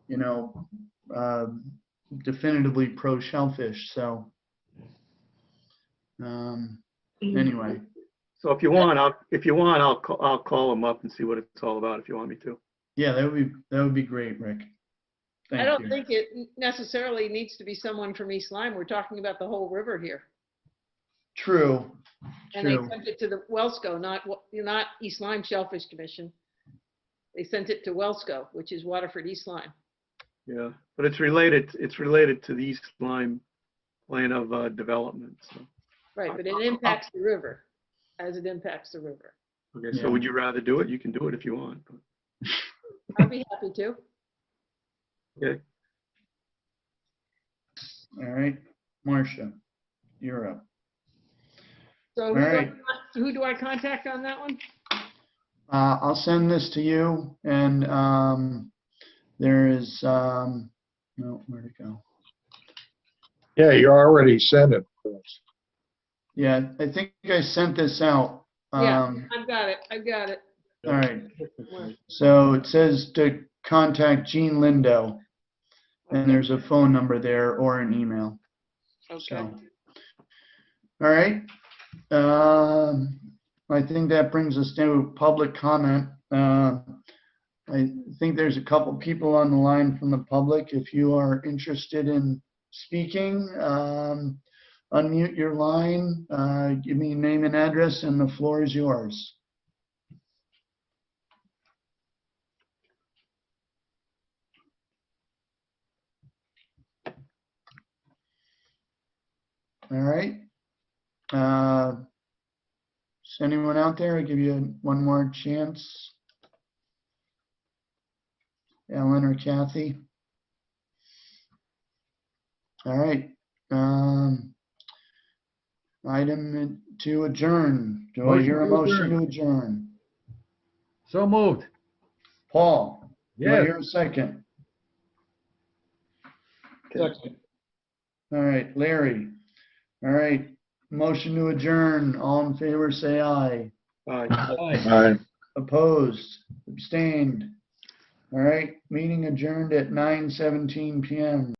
you know, definitively pro shellfish. So anyway. So if you want, I'll call him up and see what it's all about if you want me to. Yeah, that would be great, Rick. Thank I don't you. think it necessarily needs to be someone from East Lyme. We're talking about the whole river here. True. And they sent it to the Wellsco, not East Lyme Shellfish Commission. They sent it to Wellsco, which is Waterford-East Lyme. Yeah, but it's related to the East Lyme plan of development. So. Right, but it impacts the river, as it impacts the river. Okay, so would you rather do it? You can do it if you want. I'd be happy to. Okay. All right, Marcia, you're up. So All right. who do I contact on that one? I'll send this to you, and There is, no, where'd it go? Yeah, you already sent it to us. Yeah, I think I sent this out. Yeah, I've got it. All right. So it says to contact Jean Lindo, and there's a phone number there or an email. Okay. So, all right. I think that brings us to public comment. I think there's a couple people on the line from the public. If you are interested in speaking, unmute your line, give me your name and address, and the floor is yours. All right. Is anyone out there? I'll give you one more chance. Ellen or Kathy? All right. Item to adjourn. Do I hear a motion to adjourn? So moved. Paul? Do I Yes. hear a second? Second. All right, Larry. All right, motion to adjourn. All in favor, say aye. Aye. Aye. All right. Opposed, abstained. All right, meeting adjourned at 9:17 PM.